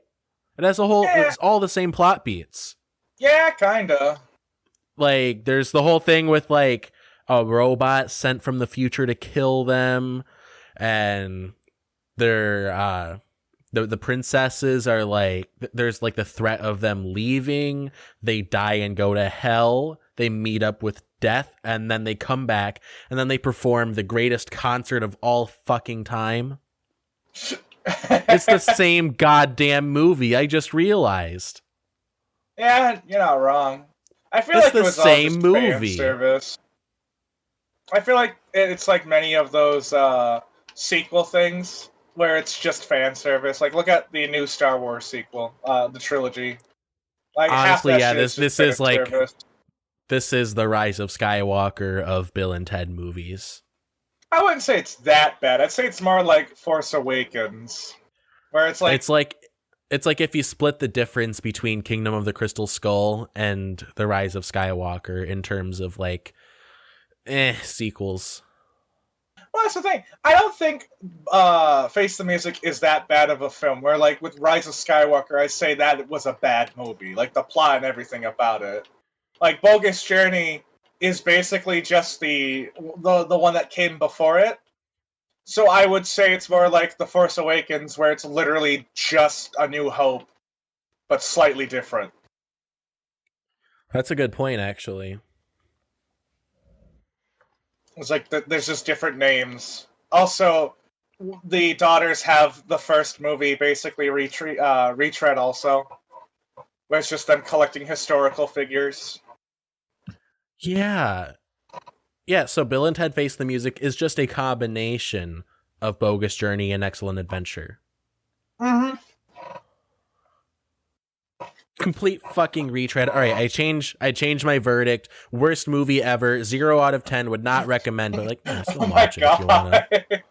It has it's all the same plot beats. Yeah, kinda. Like, there's the whole thing with, like, a robot sent from the future to kill them, and they're the princesses are like, there's like the threat of them leaving, they die and go to hell, they meet up with Death, and then they come back, and then they perform the greatest concert of all fucking time. It's the same goddamn movie, I just realized. Yeah, you're not wrong. I feel like it was same all just movie. Fan service. I feel like it's like many of those sequel things where it's just fan service. Like, look at the new Star Wars sequel, the trilogy. Like, honestly, yeah, this is like service. This is the Rise of Skywalker of Bill and Ted movies. I wouldn't say it's that bad. I'd say it's more like Force Awakens, where it's like it's like if you split the difference between Kingdom of the Crystal Skull and the Rise of Skywalker in terms of, like, sequels. Well, that's the thing. I don't think Face the Music is that bad of a film. Where, like, with Rise of Skywalker, I say that it was a bad movie. Like, the plot and everything about it. Like, Bogus Journey is basically just the one that came before it. So I would say it's more like The Force Awakens, where it's literally just A New Hope, but slightly different. That's a good point, actually. It's like there's just different names. Also, the daughters have the first movie basically retread also, where it's just them collecting historical figures. Yeah. Yeah, so Bill and Ted Face the Music is just a combination of Bogus Journey and Excellent Adventure. Mm-hmm. Complete fucking retread. All right, I change my verdict. Worst movie ever. 0 out of 10. Would not recommend, but like, yeah, still watch it if you want to.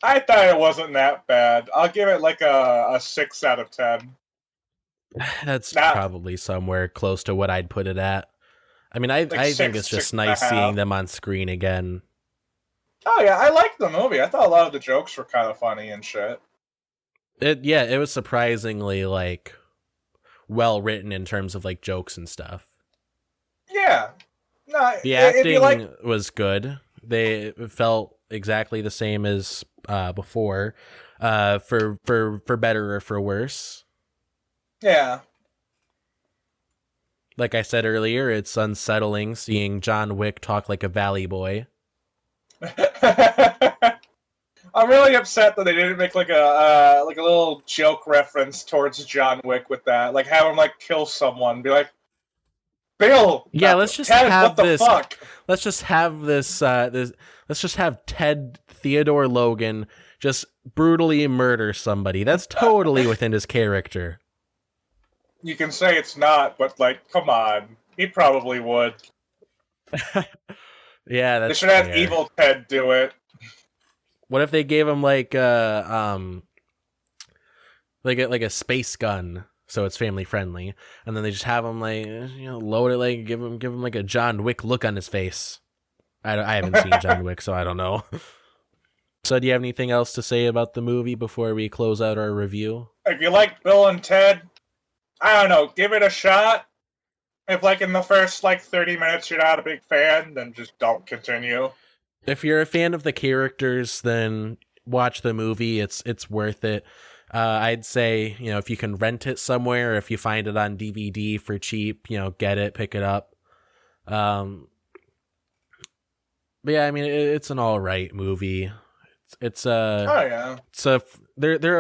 I thought it wasn't that bad. I'll give it like a 6 out of 10. That's probably somewhere close to what I'd put it at. I mean, I think it's just nice seeing them on screen again. Oh yeah, I liked the movie. I thought a lot of the jokes were kind of funny and shit. It was surprisingly like well written in terms of like jokes and stuff. Yeah. No, the acting was good. They felt exactly the same as before, for better or for worse. Yeah. Like I said earlier, it's unsettling seeing John Wick talk like a valley boy. I'm really upset that they didn't make like a little joke reference towards John Wick with that. Like have him like kill someone, be like, Bill. Yeah, let's just Ted, have what this. The fuck? Let's just have this. Let's just have Ted Theodore Logan just brutally murder somebody. That's totally within his character. You can say it's not, but like, come on, he probably would. Yeah, that's they should have fair. evil Ted do it. What if they gave him like a space gun, so it's family friendly, and then they just have him like load it, like give him like a John Wick look on his face. I haven't seen John Wick, so I don't know. So do you have anything else to say about the movie before we close out our review? If you like Bill and Ted, I don't know, give it a shot. If like in the first like 30 minutes you're not a big fan, then just don't continue. If you're a fan of the characters, then watch the movie. It's worth it. I'd say, if you can rent it somewhere, or if you find it on DVD for cheap, get it, pick it up. But yeah, I mean, it's an all right movie. It's there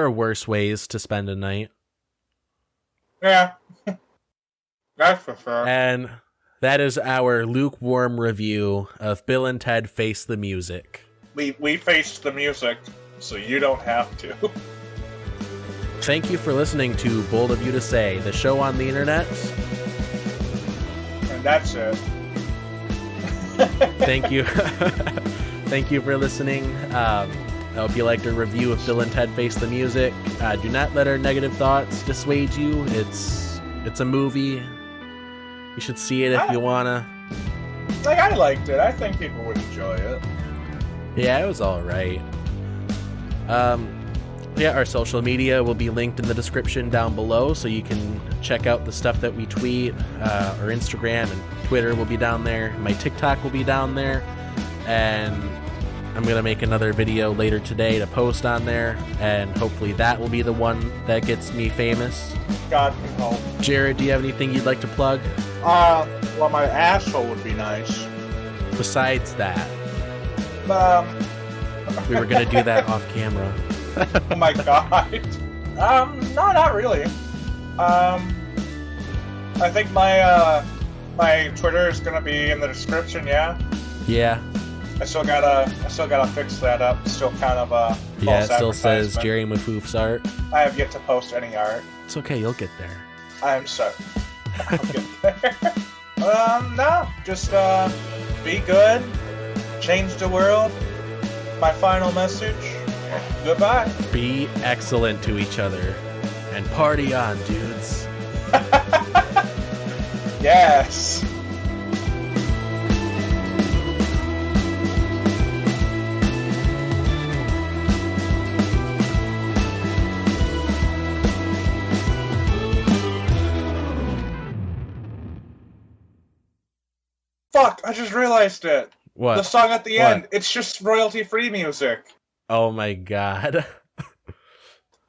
are worse ways to spend a night. Yeah. That's for sure. And that is our lukewarm review of Bill and Ted Face the Music. We faced the music, so you don't have to. Thank you for listening to Bold of You to Say, the show on the internet. And that's it. Thank you. Thank you for listening. I hope you liked our review of Bill and Ted Face the Music. Do not let our negative thoughts dissuade you. It's a movie. You should see it if you wanna. Like, I liked it. I think people would enjoy it. Yeah, it was all right. Yeah, our social media will be linked in the description down below, so you can check out the stuff that we tweet. Our Instagram and Twitter will be down there. My TikTok will be down there. And I'm going to make another video later today to post on there, and hopefully that will be the one that gets me famous. God can help. Jared, do you have anything you'd like to plug? Well, my asshole would be nice. Besides that, we were going to do that off camera. Oh my god. No, not really. I think my Twitter is gonna be in the description. Yeah. Yeah. I still gotta fix that up. It's still kind of yeah. It false still says advertisement. Jerry Mafoof's art. I have yet to post any art. It's okay. You'll get there. I'm sorry. I'll get there. No, just be good. Change the world. My final message. Goodbye. Be excellent to each other. And party on, dudes. Yes. Fuck, I just realized it. What? The song at the What? end, it's just royalty-free music. Oh my god.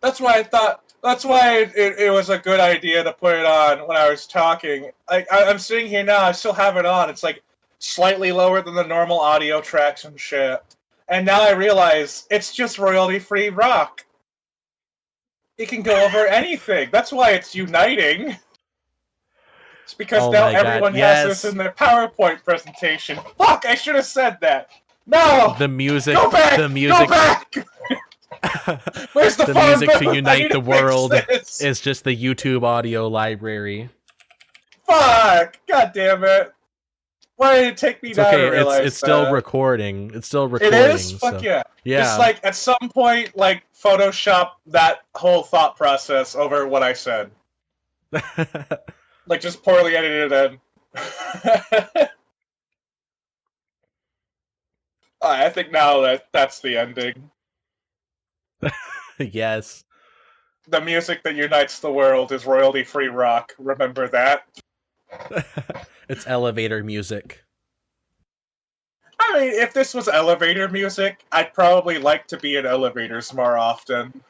That's why it was a good idea to put it on when I was talking. I'm sitting here now, I still have it on. It's like slightly lower than the normal audio tracks and shit. And now I realize it's just royalty-free rock. It can go over anything. That's why it's uniting. It's because Oh now my God, everyone yes. has this in their PowerPoint presentation. Fuck, I should have said that. No! The music. Go back! The music. Go back! Where's the The phone music booth? to I unite need the to fix world this. is just the YouTube audio library. Fuck! God damn it! Why did it take me It's now to okay. realize It's still that? recording. It's still It recording. is? So. Fuck yeah. Yeah. Just like at some point, like Photoshop that whole thought process over what I said. Like just poorly edited in. I think now that's the ending. Yes. The music that unites the world is royalty-free rock. Remember that? It's elevator music. I mean, if this was elevator music, I'd probably like to be in elevators more often.